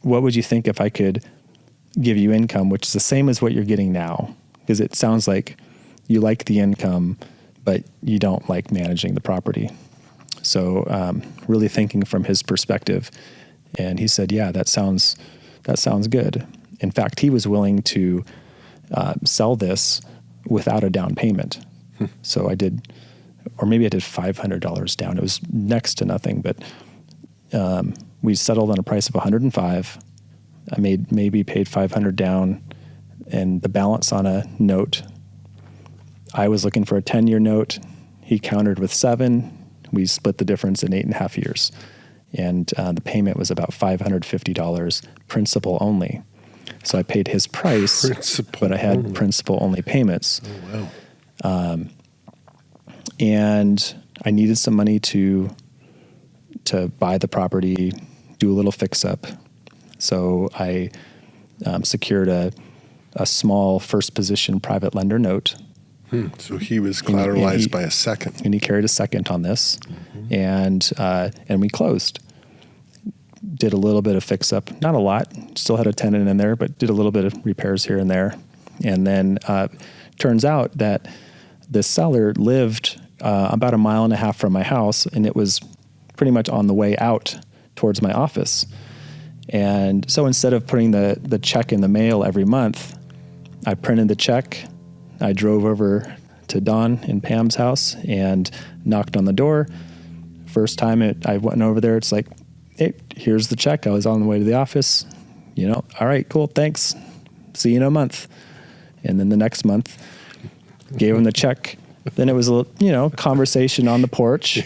what would you think if I could give you income, which is the same as what you're getting now? Because it sounds like you like the income, but you don't like managing the property. So really thinking from his perspective. And he said, yeah, that sounds good. In fact, he was willing to sell this without a down payment. So I did $500 down. It was next to nothing, but we settled on a price of $105. I maybe paid $500 down, and the balance on a note. I was looking for a 10-year note. He countered with 7. We split the difference in 8.5 years. And the payment was about $550, principal only. So I paid his price, but I had principal only payments. Oh, wow. And I needed some money to buy the property, do a little fix up. So I secured a small first position private lender note. So he was collateralized by a second. And he carried a second on this. Mm-hmm. And we closed. Did a little bit of fix up, not a lot, still had a tenant in there, but did a little bit of repairs here and there. And then turns out that the seller lived about 1.5 miles from my house, and it was pretty much on the way out towards my office. And so instead of putting the check in the mail every month, I printed the check. I drove over to Don and Pam's house and knocked on the door. First time I went over there, it's like, hey, here's the check. I was on the way to the office. All right, cool, thanks. See you in a month. And then the next month, gave him the check. Then it was a conversation on the porch.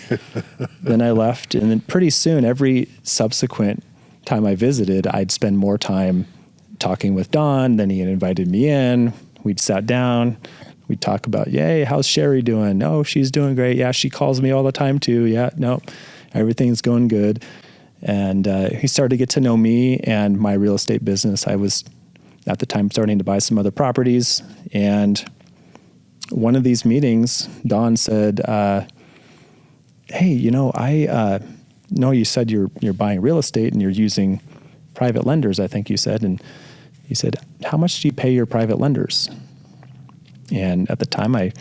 Then I left, and then pretty soon, every subsequent time I visited, I'd spend more time talking with Don. Then he had invited me in. We'd sat down. We'd talk about, yay, how's Sherry doing? Oh, she's doing great. Yeah, she calls me all the time too. Yeah, no, everything's going good. And he started to get to know me and my real estate business. I was, at the time, starting to buy some other properties. And one of these meetings, Don said, hey, I know you said you're buying real estate and you're using private lenders, I think you said. And he said, how much do you pay your private lenders? And at the time, I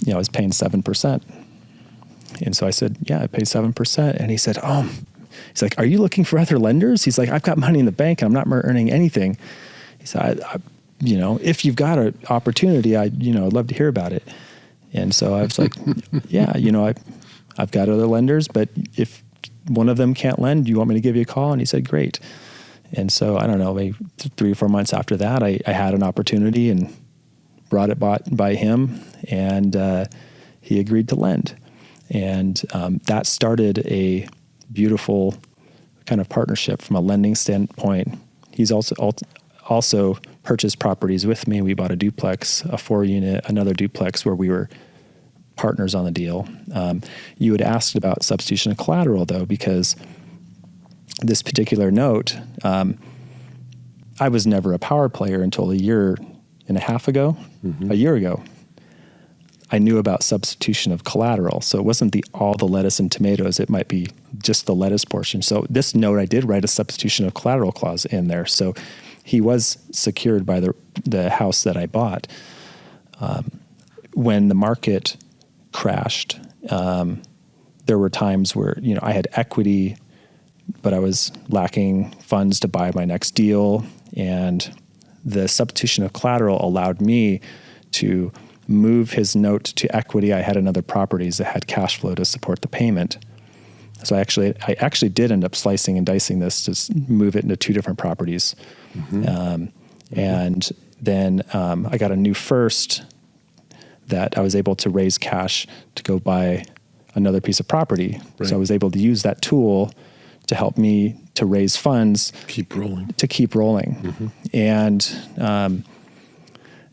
was paying 7%. And so I said, yeah, I pay 7%. And he said, he's like, are you looking for other lenders? He's like, I've got money in the bank and I'm not earning anything. He said, if you've got an opportunity, I'd love to hear about it. And so I was like, yeah, I've got other lenders, but if one of them can't lend, do you want me to give you a call? And he said, great. And so I don't know, maybe 3 or 4 months after that, I had an opportunity and brought it by him, and he agreed to lend. And that started a beautiful kind of partnership from a lending standpoint. He's also purchased properties with me. We bought a duplex, a 4-unit, another duplex where we were partners on the deal. You had asked about substitution of collateral, though, because this particular note, I was never a power player until a year and a half ago, a year ago. I knew about substitution of collateral. So it wasn't all the lettuce and tomatoes. It might be just the lettuce portion. So this note, I did write a substitution of collateral clause in there. So he was secured by the house that I bought. When the market crashed, there were times where, I had equity, but I was lacking funds to buy my next deal. And the substitution of collateral allowed me to move his note to equity. I had another properties that had cash flow to support the payment. So I actually did end up slicing and dicing this to move it into 2 different properties. And then I got a new first that I was able to raise cash to go buy another piece of property. Right. So I was able to use that tool to help me to raise funds. Keep rolling. To keep rolling. And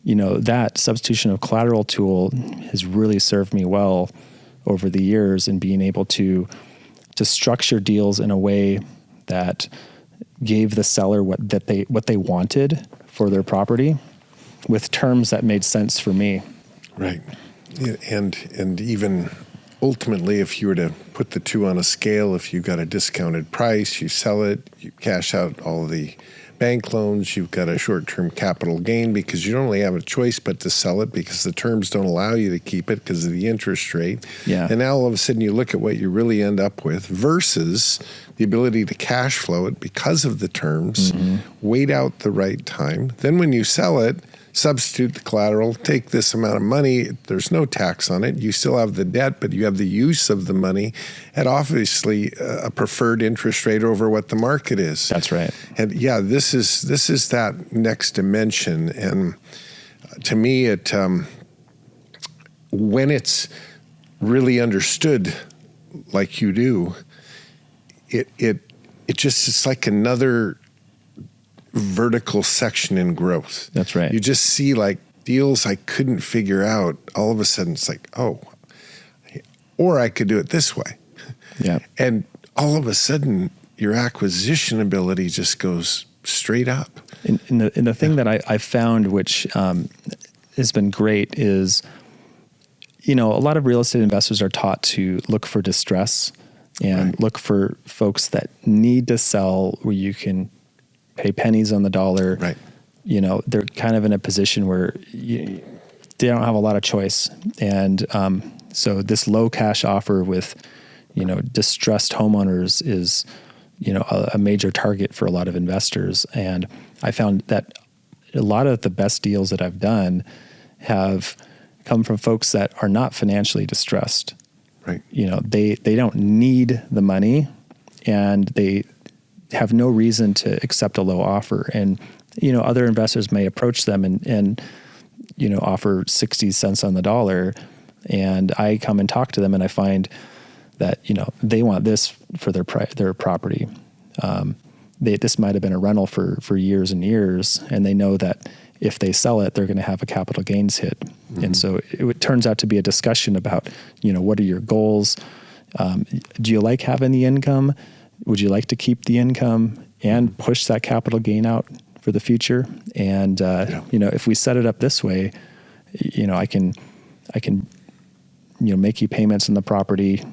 that substitution of collateral tool has really served me well over the years in being able to structure deals in a way that gave the seller what they wanted for their property with terms that made sense for me. Right. Yeah, and even ultimately, if you were to put the two on a scale, if you got a discounted price, you sell it, you cash out all the bank loans, you've got a short-term capital gain because you don't really have a choice but to sell it because the terms don't allow you to keep it because of the interest rate. Yeah. And now all of a sudden you look at what you really end up with versus the ability to cash flow it because of the terms, wait out the right time. Then when you sell it, substitute the collateral, take this amount of money, there's no tax on it. You still have the debt, but you have the use of the money at obviously a preferred interest rate over what the market is. That's right. And yeah, this is that next dimension. And to me, it when it's really understood like you do, it's like another vertical section in growth. That's right. You just see like deals I couldn't figure out. All of a sudden it's like, oh, or I could do it this way. Yeah. And all of a sudden your acquisition ability just goes straight up. And the thing that I found, which has been great, is, a lot of real estate investors are taught to look for distress and look for folks that need to sell where you can pay pennies on the dollar. Right. They're kind of in a position where they don't have a lot of choice. And so this low cash offer with, distressed homeowners is, a major target for a lot of investors. And I found that a lot of the best deals that I've done have come from folks that are not financially distressed. Right. They don't need the money and they have no reason to accept a low offer. And, other investors may approach them and offer 60 cents on the dollar. And I come and talk to them and I find that, they want this for their property. This might've been a rental for years and years. And they know that if they sell it, they're going to have a capital gains hit. Mm-hmm. And so it turns out to be a discussion about, what are your goals? Do you like having the income? Would you like to keep the income and push that capital gain out for the future? And, if we set it up this way, I can, make you payments on the property,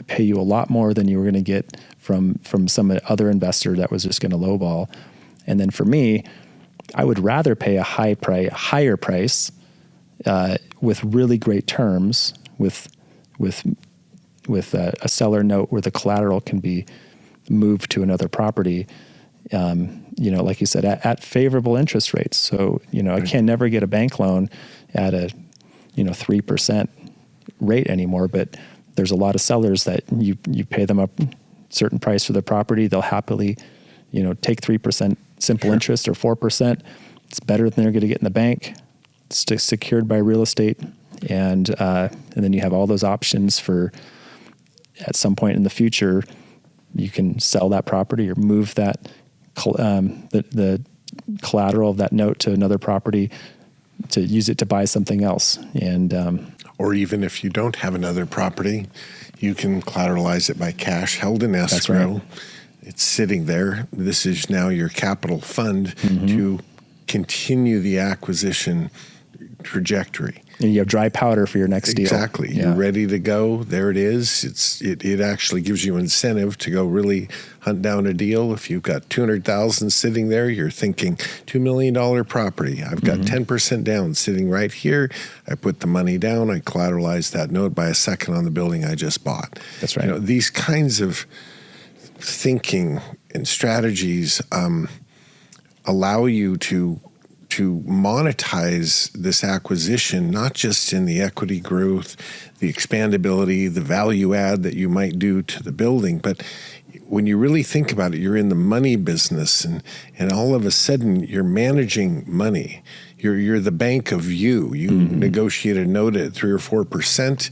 pay you a lot more than you were going to get from some other investor that was just going to lowball. And then for me, I would rather pay a higher price, with really great terms with a seller note where the collateral can be moved to another property, like you said, at favorable interest rates. So, I can never get a bank loan at a, 3% rate anymore, but there's a lot of sellers that you pay them a certain price for the property. They'll happily, take 3% simple interest or 4%. It's better than they're going to get in the bank. It's secured by real estate. And then you have all those options for, at some point in the future, you can sell that property or move that the collateral of that note to another property to use it to buy something else. And or even if you don't have another property, you can collateralize it by cash held in escrow. That's right. It's sitting there. This is now your capital fund to continue the acquisition trajectory. And you have dry powder for your next deal. Exactly. Yeah. You're ready to go. There it is. It actually gives you incentive to go really hunt down a deal. If you've got $200,000 sitting there, you're thinking $2 million property. I've got 10% down sitting right here. I put the money down. I collateralize that note by a second on the building I just bought. That's right. These kinds of thinking and strategies allow you to monetize this acquisition, not just in the equity growth, the expandability, the value add that you might do to the building, but when you really think about it, you're in the money business, and all of a sudden you're managing money. You're the bank of you. You negotiate a note at 3 or 4%.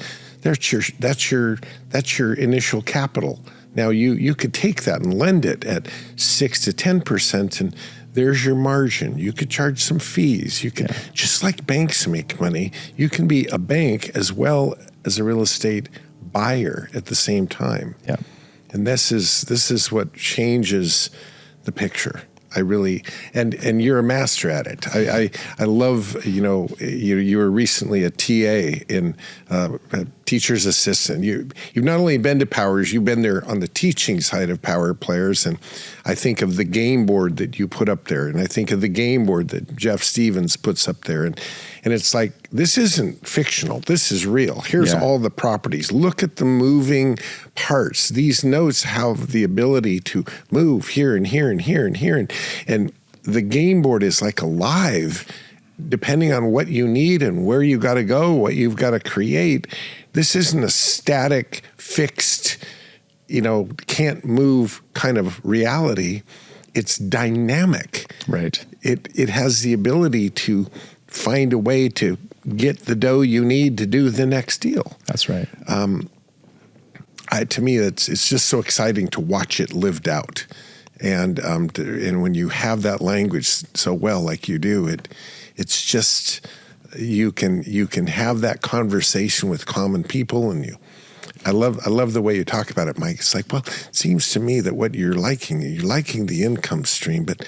That's your initial capital. Now you could take that and lend it at 6 to 10%, and there's your margin. You could charge some fees. You could, just like banks make money, you can be a bank as well as a real estate buyer at the same time. Yeah. And this is what changes the picture. I really, and you're a master at it. I love, you were recently a TA in a teacher's assistant. You've not only been to Powers, you've been there on the teaching side of Power Players. And I think of the game board that you put up there. And I think of the game board that Jeff Stevens puts up there. And it's like, this isn't fictional. This is real. Here's all the properties. Look at the moving parts. These notes have the ability to move here and here and here and here. And the game board is like alive, depending on what you need and where you got to go, what you've got to create. This isn't a static, fixed, can't move kind of reality. It's dynamic. Right. It has the ability to find a way to get the dough you need to do the next deal. That's right. To me, it's just so exciting to watch it lived out. And when you have that language so well, like you do, it's just you can have that conversation with common people, and I love the way you talk about it, Mike. It's like, well, it seems to me that what you're liking the income stream, but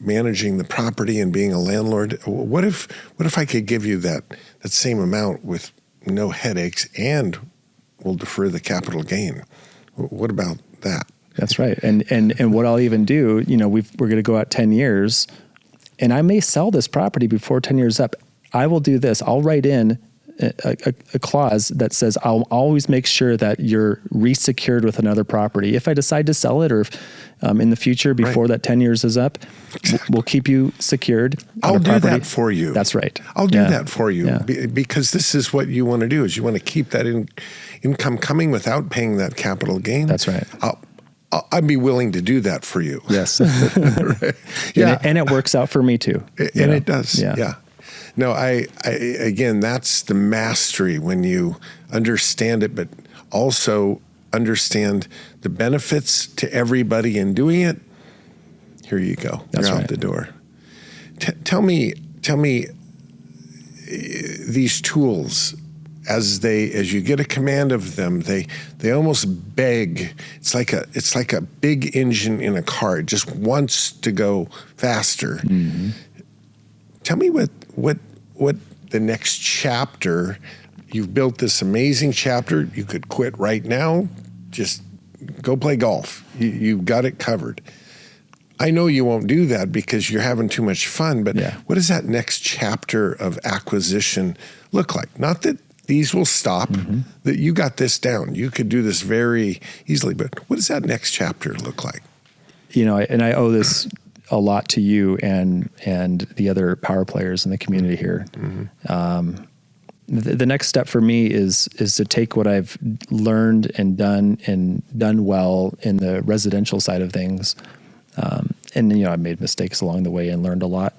managing the property and being a landlord. What if I could give you that same amount with no headaches, and we'll defer the capital gain? What about that? That's right. And what I'll even do, we're going to go out 10 years, and I may sell this property before 10 years up. I will do this. I'll write in a clause that says I'll always make sure that you're resecured with another property. If I decide to sell it, or if in the future before that 10 years is up, we'll keep you secured. I'll do that for you. That's right. I'll do that for you because this is what you want to do. Is you want to keep that income coming without paying that capital gain. That's right. I'd be willing to do that for you. Yes. Right. Yeah. And it works out for me too. And it does. Yeah. No, I again, that's the mastery when you understand it, but also understand the benefits to everybody in doing it. Here you go. You're out the door. Tell me these tools, as you get a command of them, they almost beg. It's like a big engine in a car. It just wants to go faster. Mm-hmm. Tell me what the next chapter. You've built this amazing chapter. You could quit right now. Just go play golf. You've got it covered. I know you won't do that because you're having too much fun, but what does that next chapter of acquisition look like? Not that these will stop, that you got this down. You could do this very easily, but what does that next chapter look like? And I owe this a lot to you and the other power players in the community here. Mm-hmm. The next step for me is to take what I've learned and done well in the residential side of things. And I made mistakes along the way and learned a lot.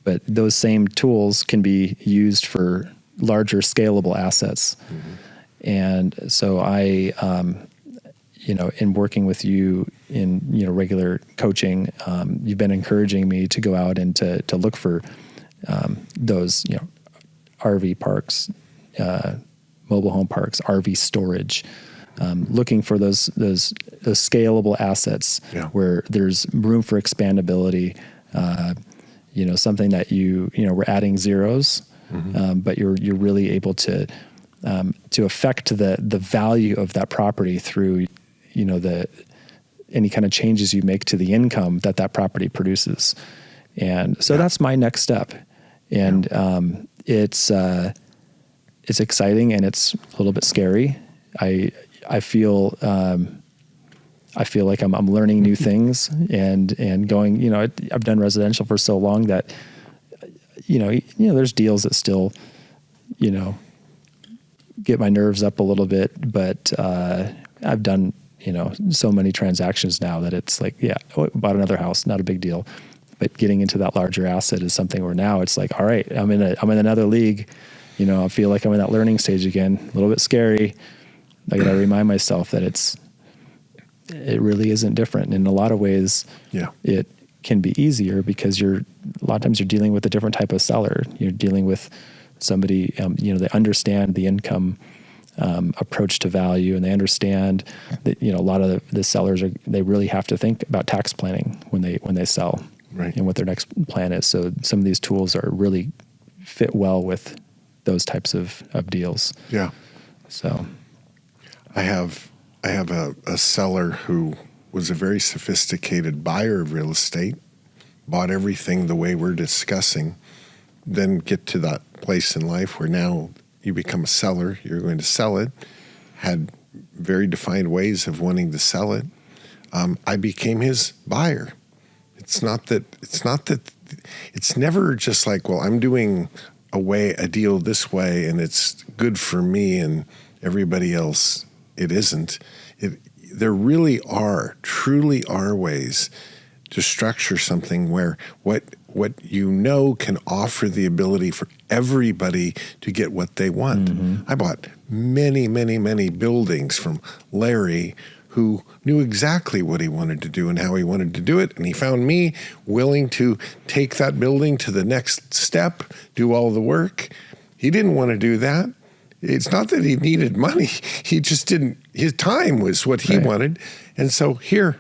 But those same tools can be used for larger scalable assets. Mm-hmm. And so I, in working with you in, regular coaching, you've been encouraging me to go out and to look for those, RV parks, mobile home parks, RV storage, looking for those scalable assets where there's room for expandability, something that we're adding zeros, but you're really able to affect the value of that property through, any kind of changes you make to the income that property produces. And so that's my next step. And it's exciting and it's a little bit scary. I feel like I'm learning new things and going, I've done residential for so long that, there's deals that still, get my nerves up a little bit, but I've done, so many transactions now that it's like, bought another house, not a big deal. But getting into that larger asset is something where now it's like, all right, I'm in another league. I feel like I'm in that learning stage again. A little bit scary. I got to remind myself that it really isn't different. In a lot of ways, it can be easier because a lot of times you're dealing with a different type of seller. You're dealing with somebody, they understand the income approach to value, and they understand that, a lot of the sellers they really have to think about tax planning when they sell, right, and what their next plan is. So some of these tools are really fit well with those types of deals. Yeah. So I have a seller who was a very sophisticated buyer of real estate, bought everything the way we're discussing, then get to that place in life where now you become a seller, you're going to sell it, had very defined ways of wanting to sell it. I became his buyer. It's never just like, well, I'm doing a deal this way and it's good for me and everybody else it isn't. There really truly are ways to structure something where what can offer the ability for everybody to get what they want. Mm-hmm. I bought many, many, many buildings from Larry, who knew exactly what he wanted to do and how he wanted to do it. And he found me willing to take that building to the next step, do all the work. He didn't want to do that. It's not that he needed money. He just didn't. His time was what he wanted. And so here,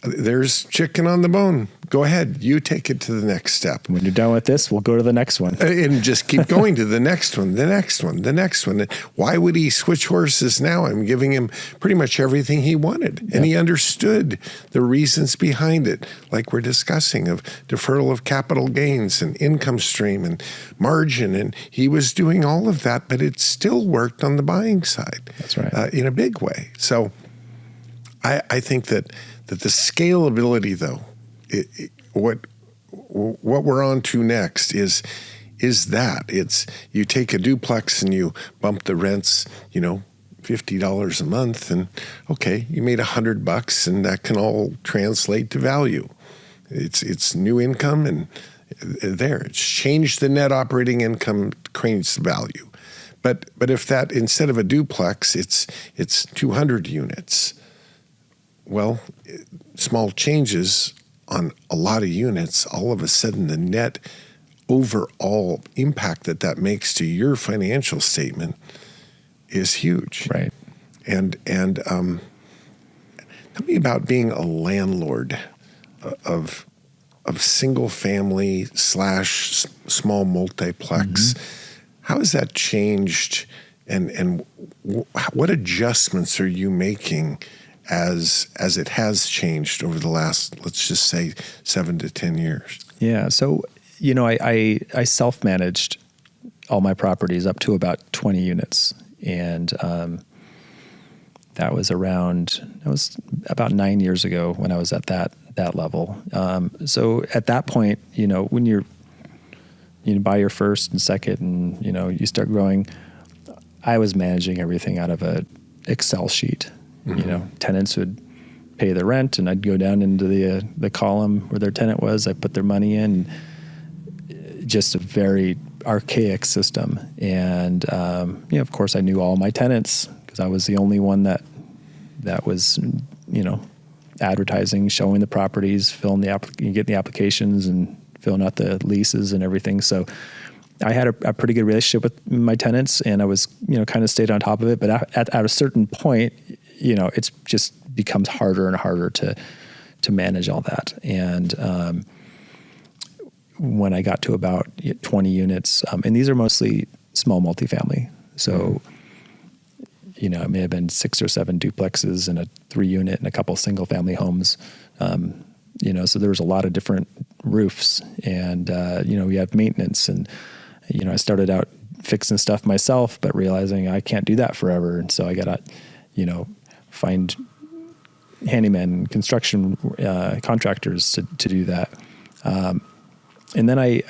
there's chicken on the bone. Go ahead. You take it to the next step. When you're done with this, we'll go to the next one. And just keep going to the next one, the next one, the next one. Why would he switch horses now? I'm giving him pretty much everything he wanted. Yep. And he understood the reasons behind it, like we're discussing, of deferral of capital gains and income stream and margin. And he was doing all of that, but it still worked on the buying side. That's right. In a big way. So I think that the scalability, though, what we're on to next is that it's you take a duplex and you bump the rents, $50 a month, and okay, you made $100, and that can all translate to value. It's new income, and it's changed the net operating income, creates value. But if that, instead of a duplex, it's 200 units. Well, small changes on a lot of units, all of a sudden the net overall impact that makes to your financial statement is huge. Right. And tell me about being a landlord of single family / small multiplex. Mm-hmm. How has that changed, and what adjustments are you making as it has changed over the last, let's just say, 7 to 10 years? Yeah. So, I self-managed all my properties up to about 20 units. And that was about 9 years ago when I was at that level. So at that point, when you buy your first and second and, you start growing, I was managing everything out of a Excel sheet. Mm-hmm. Tenants would pay the rent, and I'd go down into the column where their tenant was. I put their money in. Just a very archaic system, and of course, I knew all my tenants because I was the only one that was advertising, showing the properties, getting the applications, and filling out the leases and everything. So I had a pretty good relationship with my tenants, and I was kind of stayed on top of it. But at a certain point, it's just becomes harder and harder to manage all that. And when I got to about 20 units, and these are mostly small multifamily. So, it may have been 6 or 7 duplexes and a 3-unit and a couple single family homes. So there was a lot of different roofs, and, we have maintenance, and, I started out fixing stuff myself, but realizing I can't do that forever. And so I got to, find handyman construction contractors to do that. And then I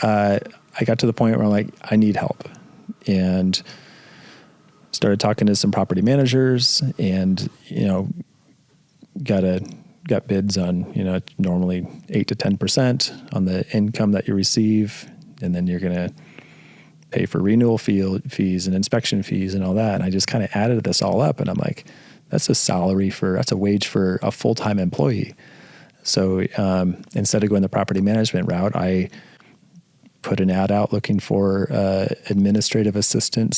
got to the point where I'm like, I need help, and started talking to some property managers, and got bids on normally 8 to 10% on the income that you receive, and then you're gonna pay for renewal fees and inspection fees and all that. And I just kind of added this all up, and I'm like, that's a wage for a full-time employee. So instead of going the property management route, I put an ad out looking for administrative assistant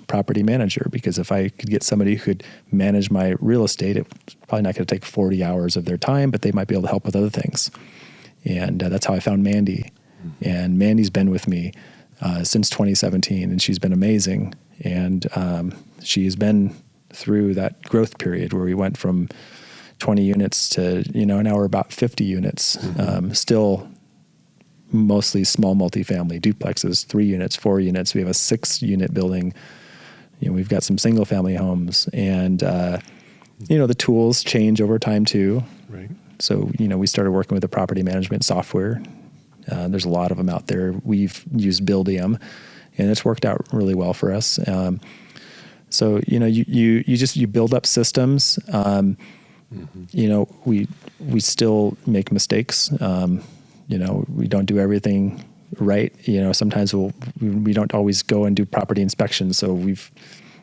/ property manager, because if I could get somebody who could manage my real estate, it's probably not going to take 40 hours of their time, but they might be able to help with other things. And that's how I found Mandy. And Mandy's been with me since 2017, and she's been amazing. And she's been through that growth period where we went from 20 units to, now we're about 50 units, still mostly small multifamily duplexes, 3 units, 4 units. We have a 6-unit building. We've got some single family homes, and the tools change over time too. Right. So, we started working with the property management software. There's a lot of them out there. We've used Buildium, and it's worked out really well for us. So, you build up systems. We still make mistakes. We don't do everything right. Sometimes we don't always go and do property inspections. So we've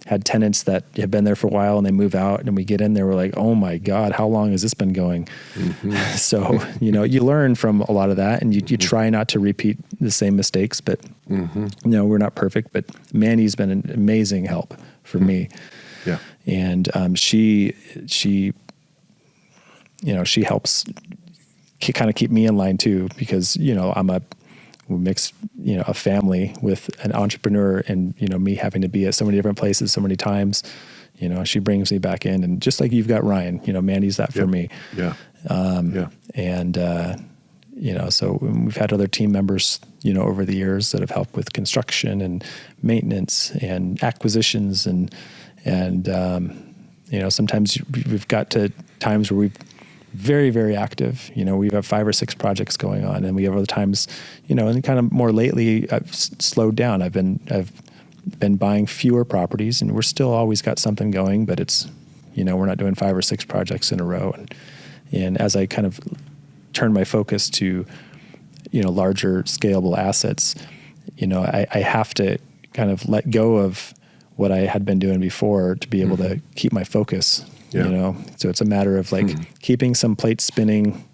had tenants that have been there for a while and they move out, and we get in there, we're like, oh my God, how long has this been going? So, you learn from a lot of that, and you try not to repeat the same mistakes, but we're not perfect, but Mandy's been an amazing help for me. Yeah. And she helps kind of keep me in line too, because, we mix, a family with an entrepreneur, and, me having to be at so many different places so many times, she brings me back in, and just like you've got Ryan, Mandy's that for me. Yeah. And, so we've had other team members, over the years that have helped with construction and maintenance and acquisitions, and sometimes we've got to times where we've very, very active. We have 5 or 6 projects going on, and we have other times, and kind of more lately I've slowed down. I've been buying fewer properties, and we're still always got something going, but it's, we're not doing 5 or 6 projects in a row. And as I kind of turn my focus to, larger scalable assets, I have to kind of let go of what I had been doing before to be able to keep my focus. Yeah. So it's a matter of keeping some plates spinning,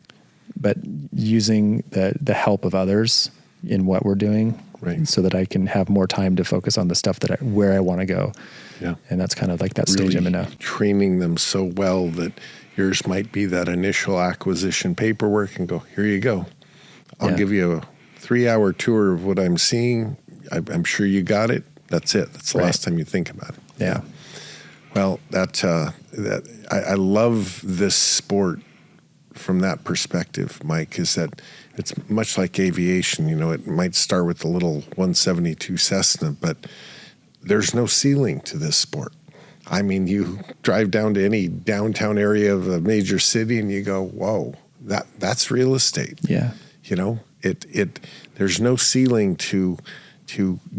but using the help of others in what we're doing, right, so that I can have more time to focus on the stuff where I want to go. Yeah. And that's kind of like that really stage I'm in now. Training them so well that yours might be that initial acquisition paperwork and go, here you go. I'll give you a 3-hour tour of what I'm seeing. I'm sure you got it. That's it. That's the last time you think about it. Yeah. Well, I love this sport from that perspective, Mike, is that it's much like aviation. It might start with a little 172 Cessna, but there's no ceiling to this sport. I mean, you drive down to any downtown area of a major city and you go, whoa, that's real estate. Yeah. There's no ceiling to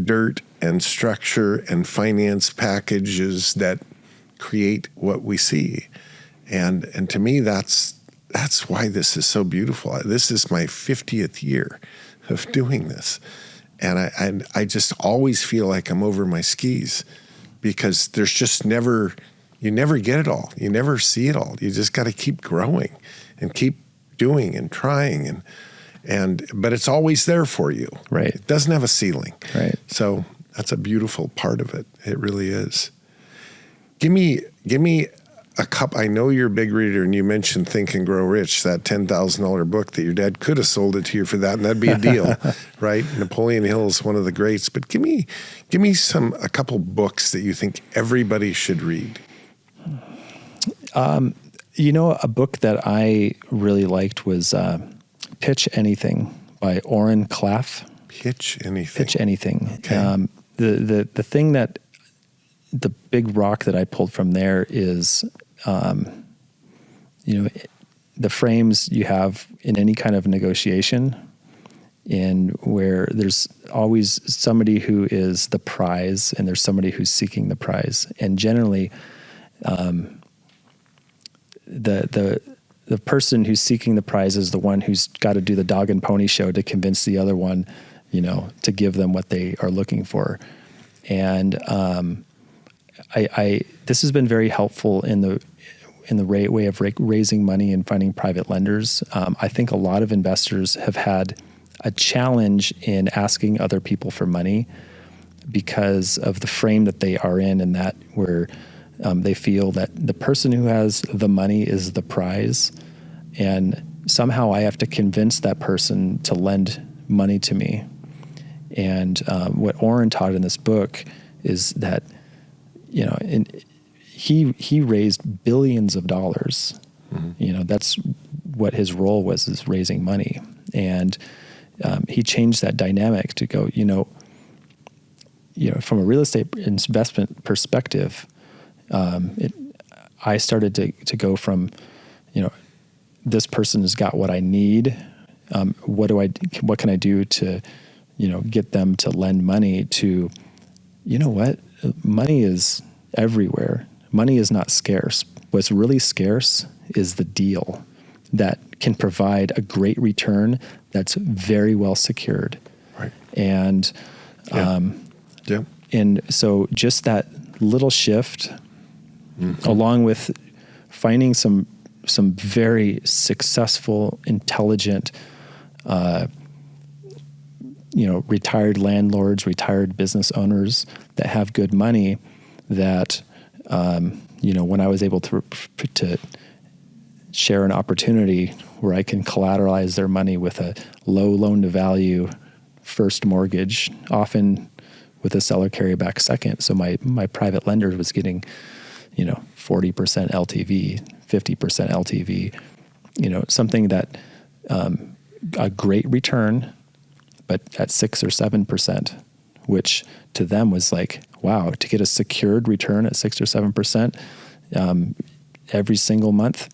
dirt and structure and finance packages that create what we see. And to me, that's why this is so beautiful. This is my 50th year of doing this. And I just always feel like I'm over my skis, because there's just you never get it all. You never see it all. You just got to keep growing and keep doing and trying. But it's always there for you. Right. It doesn't have a ceiling. Right. So that's a beautiful part of it. It really is. Give me a cup. I know you're a big reader, and you mentioned Think and Grow Rich, that $10,000 book that your dad could have sold it to you for that, and that'd be a deal, right? Napoleon Hill is one of the greats. But give me a couple books that you think everybody should read. A book that I really liked was Pitch Anything by Oren Klaff. Pitch Anything. Pitch Anything. Okay. The thing that the big rock that I pulled from there is, the frames you have in any kind of negotiation, in where there's always somebody who is the prize and there's somebody who's seeking the prize. And generally, the person who's seeking the prize is the one who's got to do the dog and pony show to convince the other one, to give them what they are looking for. And this has been very helpful in the way of raising money and finding private lenders, I think a lot of investors have had a challenge in asking other people for money because of the frame that they are in, and that where they feel that the person who has the money is the prize, and somehow I have to convince that person to lend money to me. And what Orrin taught in this book is that, he raised billions of dollars. Mm-hmm. That's what his role was, is raising money. And he changed that dynamic to go, from a real estate investment perspective, I started to go from, this person has got what I need. What can I do to, get them to lend money to, what? Money is everywhere. Money is not scarce. What's really scarce is the deal that can provide a great return that's very well secured. Right. And, and so just that little shift, mm-hmm. along with finding some very successful, intelligent, retired landlords, retired business owners that have good money, that, when I was able to share an opportunity where I can collateralize their money with a low loan to value first mortgage, often with a seller carryback second. So my private lender was getting, 40% LTV, 50% LTV, something that, a great return, but at 6 or 7%, which to them was like, wow, to get a secured return at 6 or 7%, every single month,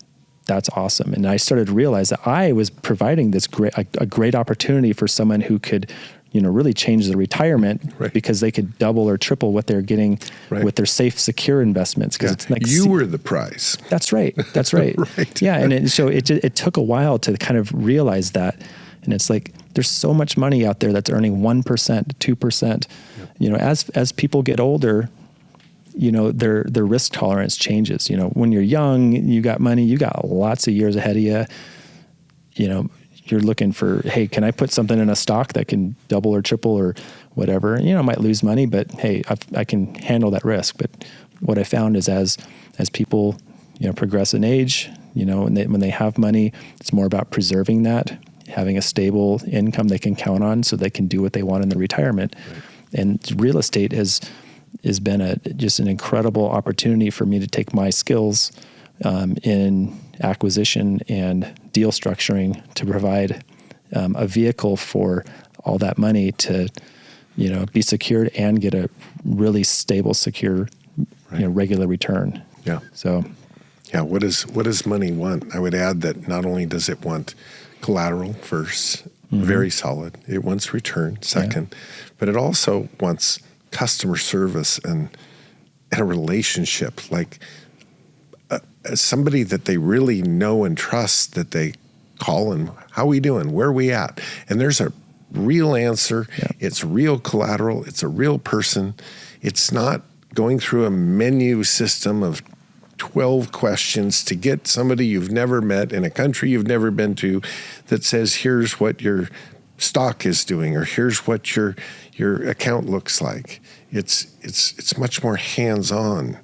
that's awesome. And I started to realize that I was providing this a great opportunity for someone who could, really change their retirement, right. because they could double or triple what they're getting, right. with their safe, secure investments. Because it's like you were the prize. That's right. That's right. Right. Yeah, and it took a while to kind of realize that, and it's like there's so much money out there that's earning 1%, 2%. Yep. As people get older, their risk tolerance changes. When you're young, you got money, you got lots of years ahead of you. You're looking for, hey, can I put something in a stock that can double or triple or whatever? I might lose money, but hey, I can handle that risk. But what I found is as people, progress in age, when they have money, it's more about preserving that, having a stable income they can count on so they can do what they want in their retirement. Right. And real estate has been just an incredible opportunity for me to take my skills in acquisition and deal structuring to provide a vehicle for all that money to, be secured and get a really stable, secure, right. Regular return. Yeah. So, yeah. What does money want? I would add that not only does it want collateral first, mm-hmm. very solid. It wants return second, but it also wants customer service and a relationship, like somebody that they really know and trust, that they call and, how we doing? Where are we at? And there's a real answer. Yeah. It's real collateral. It's a real person. It's not going through a menu system of 12 questions to get somebody you've never met in a country you've never been to that says, here's what your stock is doing, or here's what your account looks like. It's much more hands-on,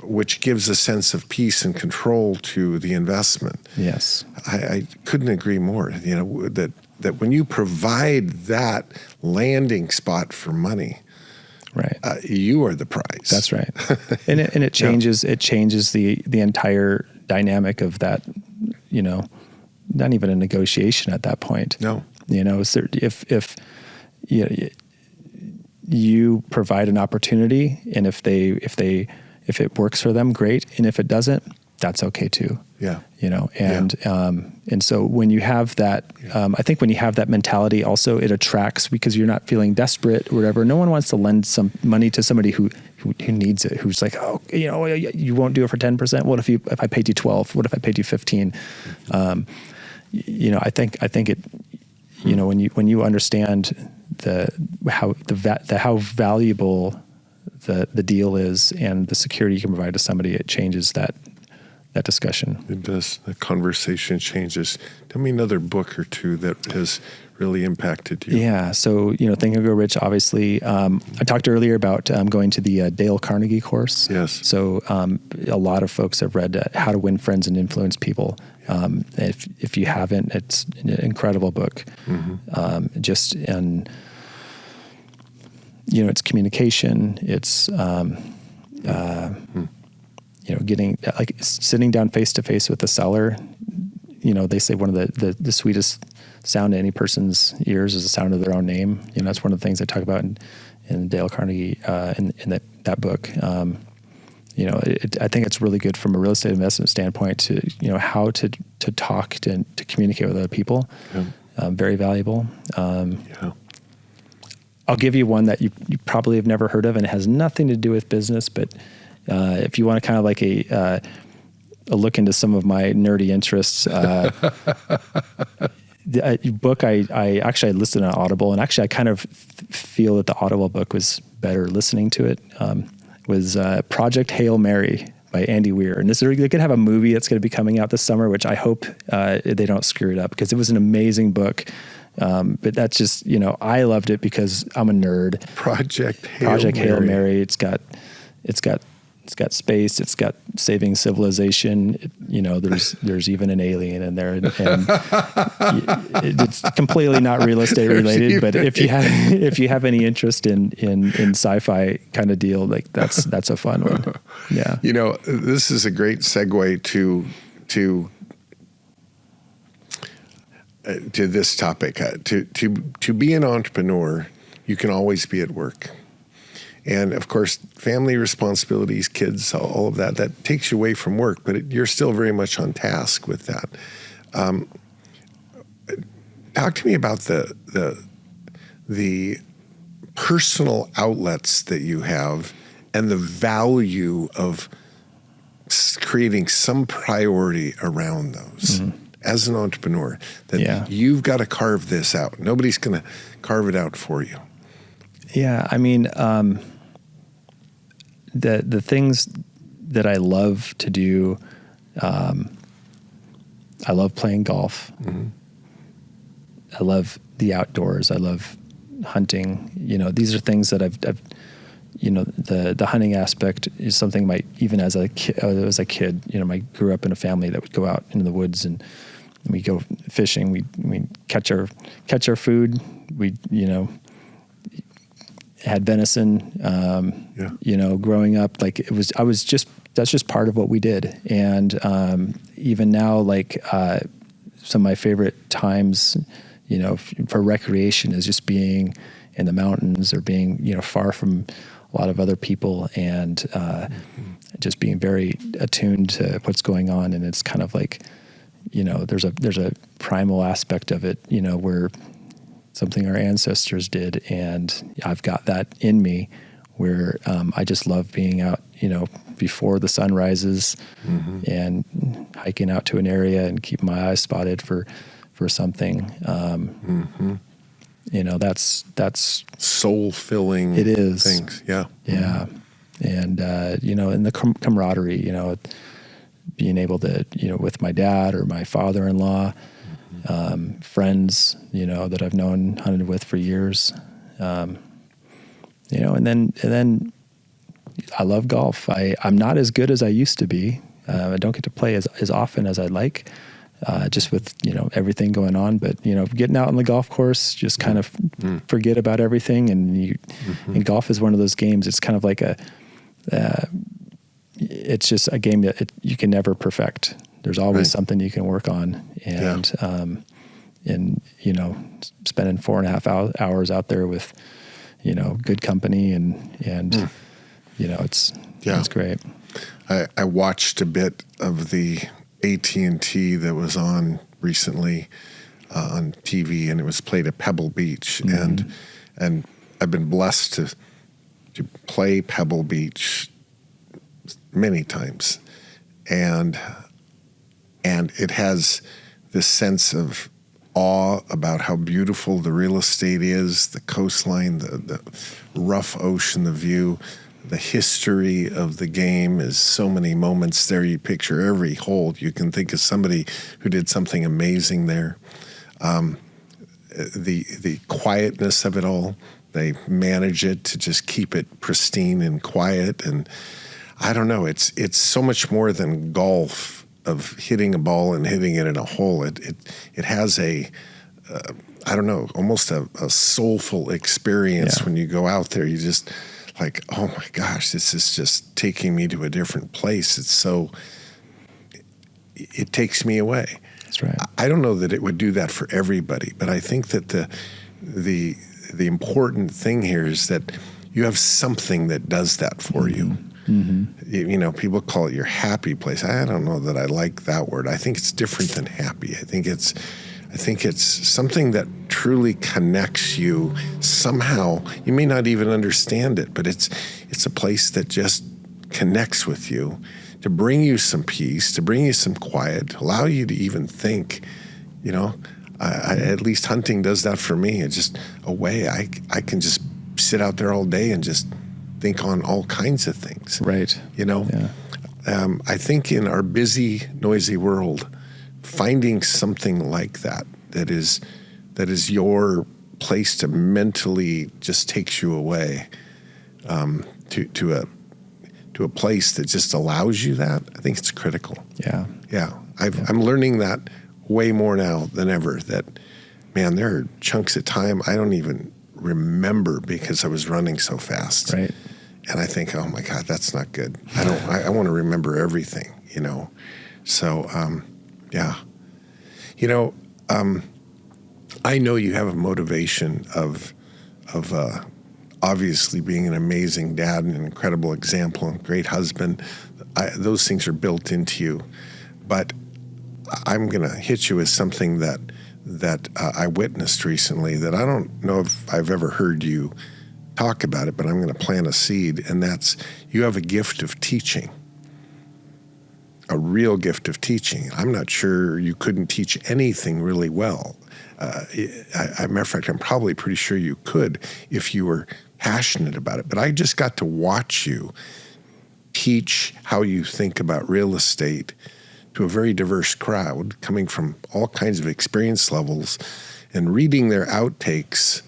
which gives a sense of peace and control to the investment. Yes. I couldn't agree more, that when you provide that landing spot for money, right, you are the prize. That's right. And it changes, it changes the entire dynamic of that, not even a negotiation at that point. No. So if you provide an opportunity, and if it works for them, great. And if it doesn't, that's okay too. Yeah. And so when you have that, I think when you have that mentality also, it attracts, because you're not feeling desperate or whatever. No one wants to lend some money to somebody who needs it, who's like, oh, you won't do it for 10%. What if I paid you 12? What if I paid you 15? I think it, when you understand how valuable the deal is and the security you can provide to somebody, it changes that discussion. It does. The conversation changes. Tell me another book or two that has really impacted you. Yeah. So, Think and Grow Rich, obviously. I talked earlier about going to the Dale Carnegie course. Yes. So a lot of folks have read How to Win Friends and Influence People. If you haven't, it's an incredible book. It's communication. It's, getting like sitting down face to face with the seller. They say one of the sweetest sound to any person's ears is the sound of their own name. That's one of the things I talk about in Dale Carnegie, in that book. I think it's really good from a real estate investment standpoint to, how to talk, to communicate with other people. Yeah. Very valuable. I'll give you one that you probably have never heard of, and it has nothing to do with business, but if you want to kind of like a look into some of my nerdy interests, the book I actually listed on Audible, and actually I kind of feel that the Audible book was better listening to it, was Project Hail Mary by Andy Weir. And they're going to have a movie that's going to be coming out this summer, which I hope they don't screw it up, because it was an amazing book. But that's just, I loved it because I'm a nerd. Project Hail Mary. It's got space. It's got saving civilization. There's even an alien in there, and it's completely not real estate related. But if you have any interest in sci-fi kind of deal, like that's a fun one. Yeah. This is a great segue to this topic. To be an entrepreneur, you can always be at work. And of course, family responsibilities, kids, all of that takes you away from work, but you're still very much on task with that. Talk to me about the personal outlets that you have and the value of creating some priority around those. Mm-hmm. As an entrepreneur, that you've got to carve this out. Nobody's going to carve it out for you. Yeah, I mean, the things that I love to do, I love playing golf. Mm-hmm. I love the outdoors. I love hunting. These are things that I've the hunting aspect is something even as a kid, I grew up in a family that would go out into the woods and we go fishing. We catch our food. We had venison. Growing up, that's just part of what we did. And even now, some of my favorite times, for recreation is just being in the mountains or being far from a lot of other people and just being very attuned to what's going on. And it's kind of like, there's a primal aspect of it, where something our ancestors did, and I've got that in me where I just love being out, before the sun rises mm-hmm. and hiking out to an area and keeping my eyes spotted for something. Mm-hmm. That's soul-filling. It is. Things. Yeah. Yeah. And, and the camaraderie, being able to, with my dad or my father-in-law, mm-hmm. Friends, that I've known, hunted with for years, and then I love golf. I'm not as good as I used to be. I don't get to play as often as I'd like, just with, everything going on, but, getting out on the golf course, just kind of forget about everything. And and golf is one of those games. It's kind of like it's just a game that you can never perfect. There's always something you can work on. And, spending 4.5 hours out there with, good company and it's great. I watched a bit of the AT&T that was on recently on TV, and it was played at Pebble Beach. Mm-hmm. And I've been blessed to play Pebble Beach many times. And it has this sense of awe about how beautiful the real estate is, the coastline, the rough ocean, the view. the history of the game is so many moments there. You picture every hole. You can think of somebody who did something amazing there. The quietness of it all, they manage it to just keep it pristine and quiet. And I don't know, it's so much more than golf of hitting a ball and hitting it in a hole. It has a I don't know, almost a soulful experience. When you go out there. You just like, oh my gosh, this is just taking me to a different place. It takes me away. That's right. I don't know that it would do that for everybody, but I think that the important thing here is that you have something that does that for you. You know, people call it your happy place. I don't know that I like that word. I think it's different than happy. I think it's something that truly connects you somehow. You may not even understand it, but it's a place that just connects with you to bring you some peace, to bring you some quiet, to allow you to even think. You know, at least hunting does that for me. It's just a way I can just sit out there all day and just think on all kinds of things. Right. You know, I think in our busy, noisy world, finding something like that is your place to mentally just takes you away to a place that just allows you that. I think it's critical. Yeah. I'm learning that way more now than ever. That, man, there are chunks of time I don't even remember because I was running so fast. Right. And I think, oh my God, that's not good. I want to remember everything. You know. So yeah. You know, I know you have a motivation of obviously being an amazing dad and an incredible example and great husband. Those things are built into you. But I'm going to hit you with something that I witnessed recently that I don't know if I've ever heard you talk about it, but I'm going to plant a seed, and that's you have a gift of teaching. A real gift of teaching. I'm not sure you couldn't teach anything really well. Matter of fact, I'm probably pretty sure you could if you were passionate about it. But I just got to watch you teach how you think about real estate to a very diverse crowd coming from all kinds of experience levels, and reading their outtakes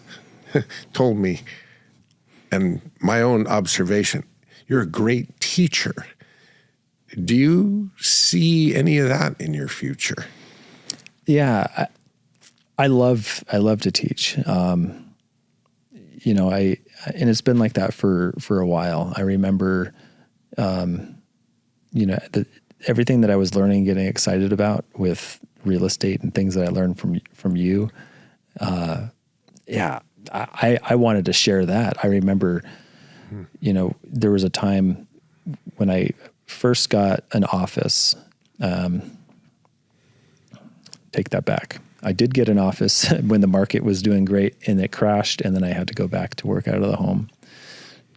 told me, and my own observation, you're a great teacher. Do you see any of that in your future? Yeah, I love to teach. You know, and it's been like that for a while. I remember, you know, everything that I was learning, getting excited about with real estate and things that I learned from you. Yeah, I wanted to share that. I remember, you know, there was a time when I first got an office. Take that back. I did get an office when the market was doing great and it crashed, and then I had to go back to work out of the home,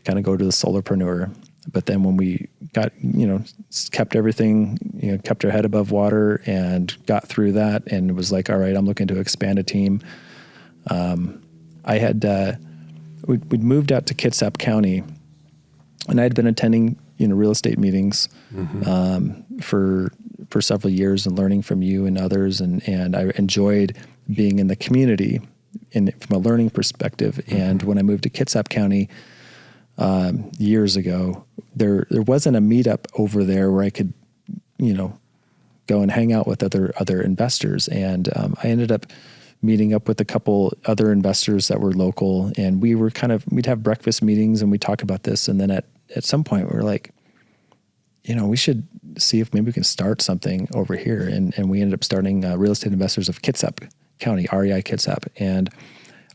kind of go to the solopreneur. But then when we got, you know, kept everything, you know, kept our head above water and got through that, and it was like, all right, I'm looking to expand a team. I had, we'd moved out to Kitsap County, and I had been attending, you know, real estate meetings, for several years and learning from you and others. And I enjoyed being in the community from a learning perspective. And when I moved to Kitsap County, years ago, there wasn't a meetup over there where I could, you know, go and hang out with other investors. And I ended up meeting up with a couple other investors that were local, and we'd have breakfast meetings and we'd talk about this. And then at some point we were like, you know, we should see if maybe we can start something over here. And we ended up starting Real Estate Investors of Kitsap County, REI Kitsap. And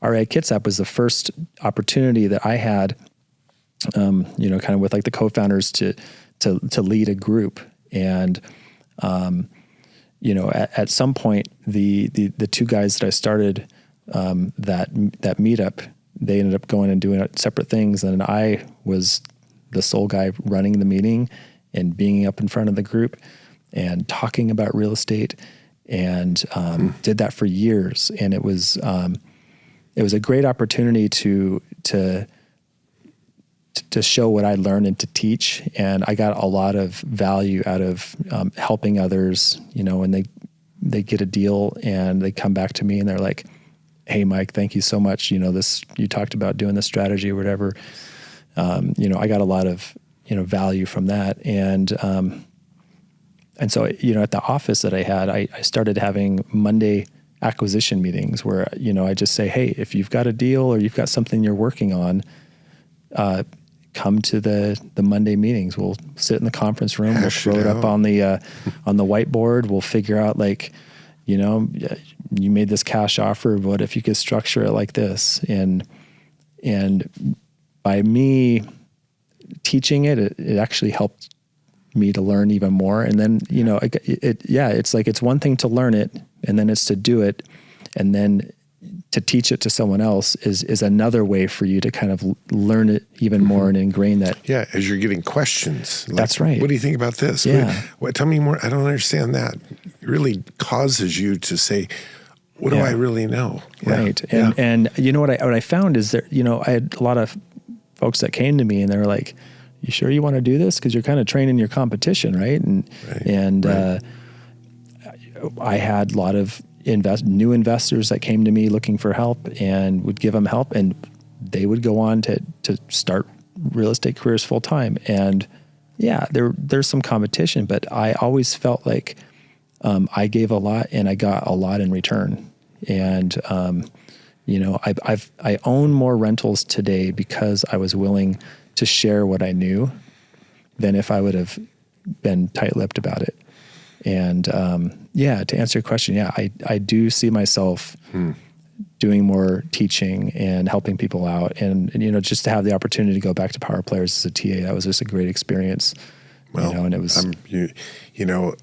REI Kitsap was the first opportunity that I had, you know, kind of with like the co-founders to lead a group. And, you know, at some point, the two guys that I started that meetup, they ended up going and doing separate things. And I was the sole guy running the meeting and being up in front of the group and talking about real estate, and did that for years. And it was a great opportunity to to show what I learned and to teach. And I got a lot of value out of helping others, and they get a deal and they come back to me and they're like, hey, Mike, thank you so much. You talked about doing this strategy or whatever. I got a lot of, value from that. And so, at the office that I had, I started having Monday acquisition meetings where, I just say, hey, if you've got a deal or you've got something you're working on, come to the Monday meetings. We'll sit in the conference room. We'll throw it up on the whiteboard. We'll figure out you made this cash offer. What if you could structure it like this? And by me teaching it actually helped me to learn even more. And then, it's one thing to learn it, and then it's to do it. And then to teach it to someone else is another way for you to kind of learn it even more and ingrain that. Yeah. As you're getting questions. That's right. What do you think about this? Yeah. Tell me more. I don't understand that. It really causes you to say, what do I really know? Right. And what I found is that, I had a lot of folks that came to me and they were like, you sure you want to do this? Cause you're kind of training your competition. Right. I had a lot of new investors that came to me looking for help and would give them help, and they would go on to start real estate careers full time. And there's some competition, but I always felt like I gave a lot and I got a lot in return. And I own more rentals today because I was willing to share what I knew than if I would have been tight-lipped about it. And to answer your question, I do see myself doing more teaching and helping people out, and just to have the opportunity to go back to Power Players as a TA, that was just a great experience. Well, and it was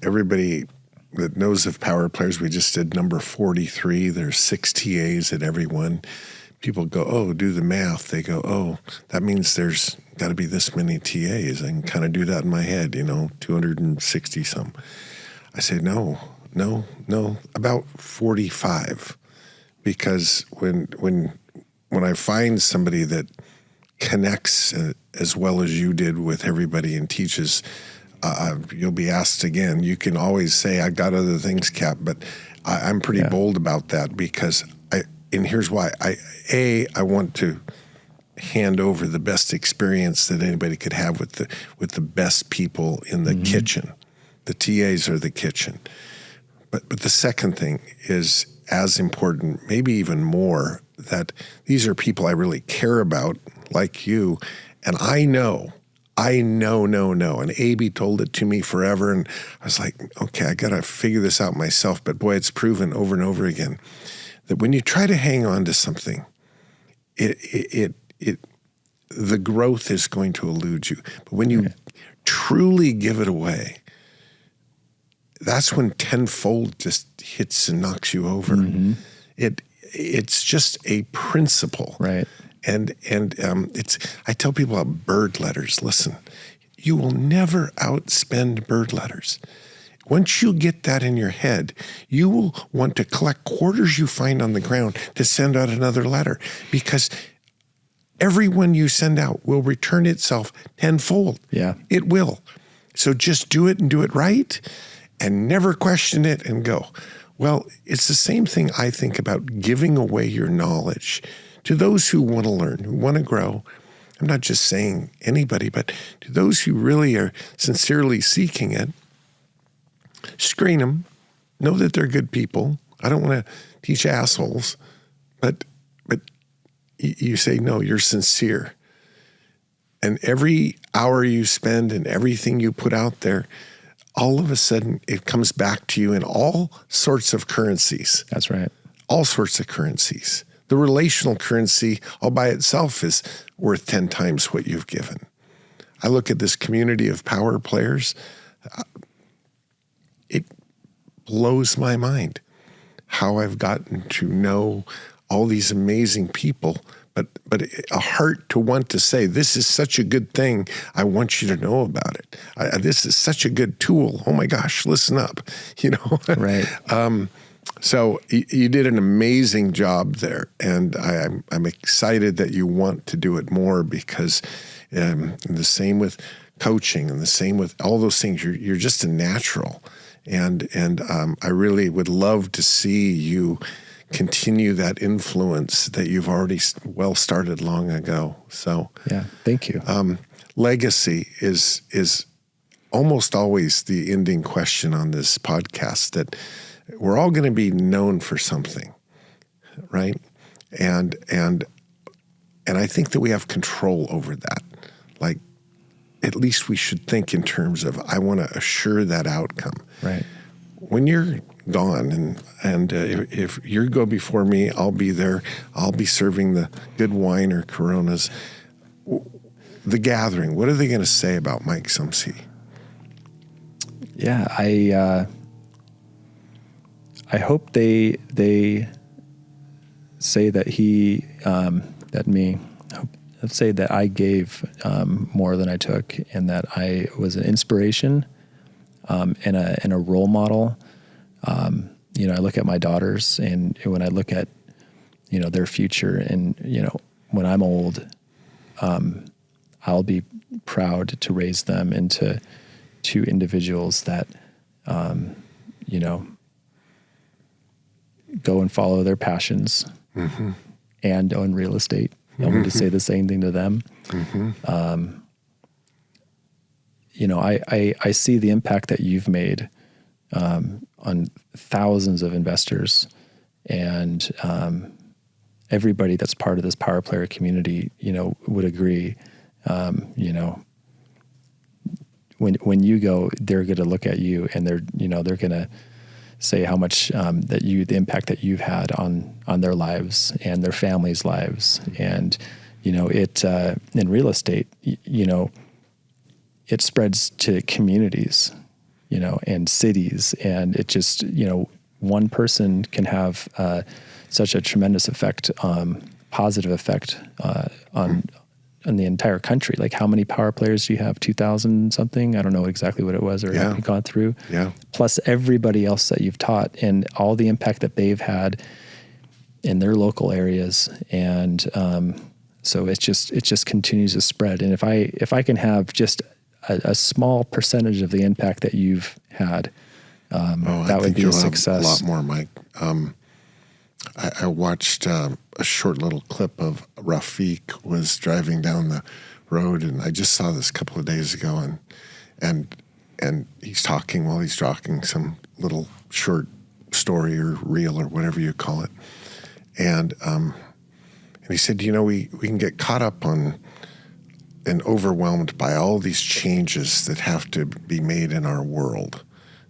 everybody that knows of Power Players, we just did number 43. There's 6 TAs at every one. People go, oh, do the math. They go, oh, that means there's got to be this many TAs. I can kind of do that in my head, 260 some. I say, no, about 45. Because when I find somebody that connects as well as you did with everybody and teaches, you'll be asked again. You can always say, I got other things, Cap, but I'm pretty bold about that because and here's why. I want to hand over the best experience that anybody could have with the best people in the kitchen. The TAs are the kitchen. But the second thing is as important, maybe even more, that these are people I really care about, like you, and I know. And A.B. told it to me forever, and I was like, okay, I got to figure this out myself. But boy, it's proven over and over again that when you try to hang on to something, the growth is going to elude you. But when you truly give it away, that's when tenfold just hits and knocks you over. Mm-hmm. It's just a principle, right? And it's. I tell people about bird letters. Listen, you will never outspend bird letters. Once you get that in your head, you will want to collect quarters you find on the ground to send out another letter, because every one you send out will return itself tenfold. Yeah, it will. So just do it and do it right, and never question it and go. Well, it's the same thing I think about giving away your knowledge to those who want to learn, who want to grow. I'm not just saying anybody, but to those who really are sincerely seeking it. Screen them. Know that they're good people. I don't want to teach assholes, but you say, no, you're sincere. And every hour you spend and everything you put out there, all of a sudden it comes back to you in all sorts of currencies. That's right. All sorts of currencies. The relational currency all by itself is worth 10 times what you've given. I look at this community of Power Players. It blows my mind how I've gotten to know all these amazing people, but a heart to want to say, this is such a good thing. I want you to know about it. This is such a good tool. Oh my gosh, listen up, Right. So you did an amazing job there, and I'm excited that you want to do it more, because And the same with coaching, and the same with all those things. You're just a natural. And I really would love to see you continue that influence that you've already well started long ago. So yeah, thank you. Legacy is almost always the ending question on this podcast, that we're all going to be known for something, right? And I think that we have control over that. Like, at least we should think in terms of, I want to assure that outcome. Right. When you're gone, and if you go before me, I'll be there. I'll be serving the good wine or Coronas. The gathering, what are they going to say about Mike Sumsky? Yeah, I hope they say that let's say that I gave more than I took, and that I was an inspiration and a role model. I look at my daughters, and when I look at their future, and when I'm old, I'll be proud to raise them into two individuals that go and follow their passions and own real estate. I want me to say the same thing to them. I see the impact that you've made on thousands of investors, and everybody that's part of this Power Player community, would agree. When you go, they're going to look at you, and they're going to say how much the impact that you've had on their lives and their families' lives. And, it in real estate, it spreads to communities, and cities, and it just, one person can have such a tremendous effect, positive effect on the entire country. Like, how many Power Players do you have? 2,000 something? I don't know exactly what it was, or have you gone through? Yeah. Plus everybody else that you've taught, and all the impact that they've had in their local areas. And so it just continues to spread. And if I can have just a small percentage of the impact that you've had, that would be a success. A lot more, Mike. I watched a short little clip of Rafiq was driving down the road, and I just saw this a couple of days ago, and he's talking while he's talking some little short story or reel or whatever you call it, and he said, we can get caught up on and overwhelmed by all these changes that have to be made in our world.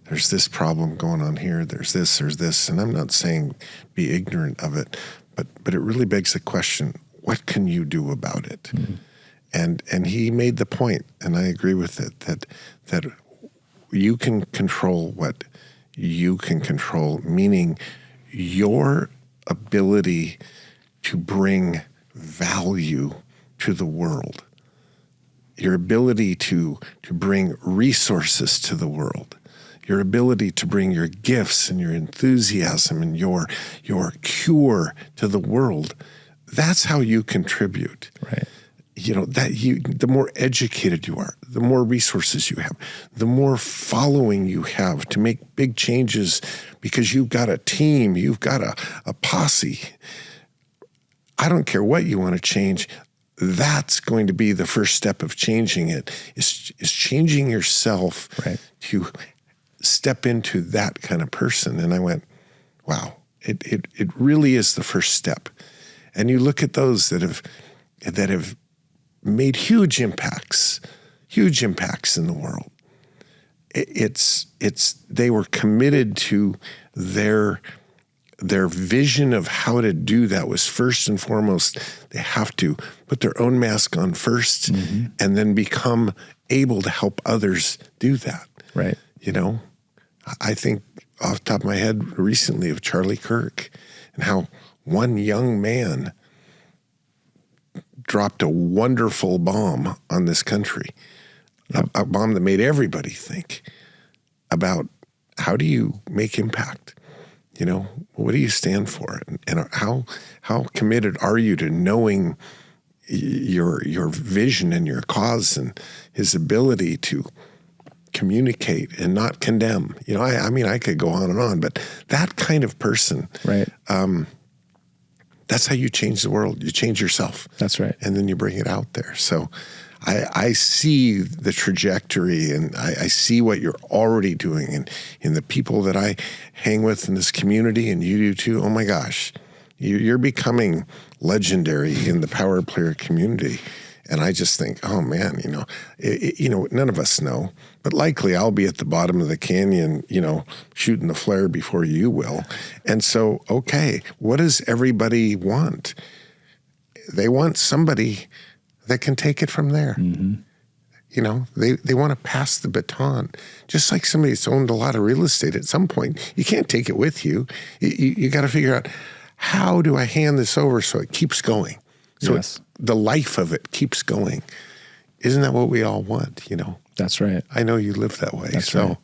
There's this problem going on here, there's this, and I'm not saying be ignorant of it, but it really begs the question, what can you do about it? Mm-hmm. And he made the point, and I agree with it, that you can control what you can control, meaning your ability to bring value to the world, your ability to bring resources to the world, your ability to bring your gifts and your enthusiasm and your cure to the world. That's how you contribute. Right. The more educated you are, the more resources you have, the more following you have to make big changes, because you've got a team, you've got a posse. I don't care what you want to change. That's going to be the first step of changing it, is changing yourself, right, to step into that kind of person. And I went, wow, it really is the first step. And you look at those that have made huge impacts in the world. They were committed to their vision of how to do that was, first and foremost, they have to put their own mask on first, mm-hmm, and then become able to help others do that. Right. I think off the top of my head recently of Charlie Kirk, and how one young man dropped a wonderful bomb on this country, yep, a bomb that made everybody think about, how do you make impact? What do you stand for? And how committed are you to knowing your vision and your cause, and his ability to communicate and not condemn. You know, I mean, I could go on and on, but that kind of person, Right. That's how you change the world. You change yourself. That's right. And then you bring it out there. So I see the trajectory, and I see what you're already doing, and in the people that I hang with in this community, and you do too. Oh my gosh, you're becoming legendary in the power player community. And I just think, oh man, none of us know, but likely I'll be at the bottom of the canyon, shooting the flare before you will. And so, okay, what does everybody want? They want somebody that can take it from there. Mm-hmm. They want to pass the baton, just like somebody that's owned a lot of real estate. At some point, you can't take it with you. You got to figure out, how do I hand this over so it keeps going? So Yes. the life of it keeps going. Isn't that what we all want? That's right. I know you live that way. That's so, right.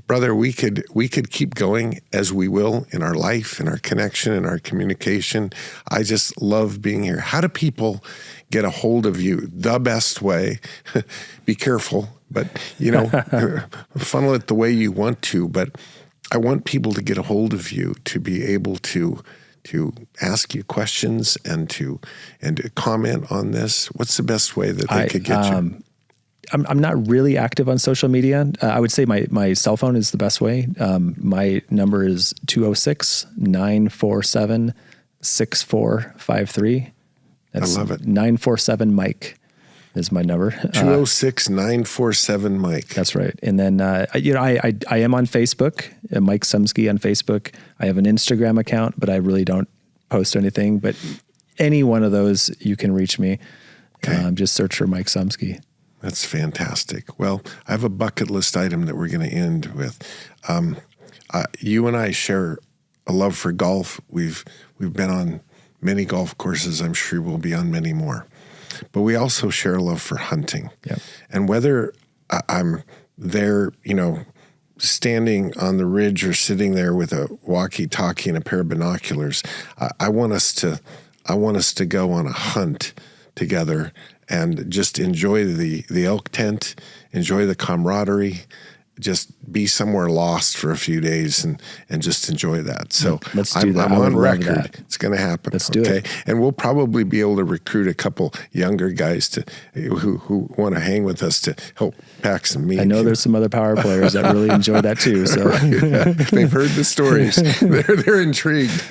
brother, we could keep going as we will in our life, in our connection, in our communication. I just love being here. How do people get a hold of you? The best way, be careful, but funnel it the way you want to. But I want people to get a hold of you to be able to ask you questions and to comment on this. What's the best way that they could get you? I'm not really active on social media. I would say my cell phone is the best way. My number is 206-947-6453. That's I love it. 947 Mike is my number. 206-947 Mike. That's right. And then, I am on Facebook, Mike Sumsky on Facebook. I have an Instagram account, but I really don't post anything. But any one of those, you can reach me. Okay. Just search for Mike Sumsky. That's fantastic. Well, I have a bucket list item that we're going to end with. You and I share a love for golf. We've been on many golf courses. I'm sure we'll be on many more. But we also share a love for hunting. Yep. And whether I'm there, standing on the ridge or sitting there with a walkie-talkie and a pair of binoculars, I want us to go on a hunt together and just enjoy the elk tent, enjoy the camaraderie, just be somewhere lost for a few days and just enjoy that. So Let's do that. I'm I would on love record. that. It's going to happen. Let's do it. And we'll probably be able to recruit a couple younger guys who want to hang with us to help pack some meat. I know there's some other power players that really enjoy that too. So They've heard the stories. They're intrigued.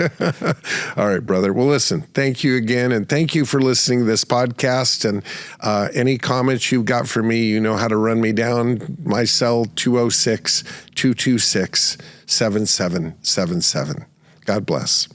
All right, brother. Well, listen, thank you again. And thank you for listening to this podcast. And any comments you've got for me, you know how to run me down. My cell, 206-226-7777. God bless.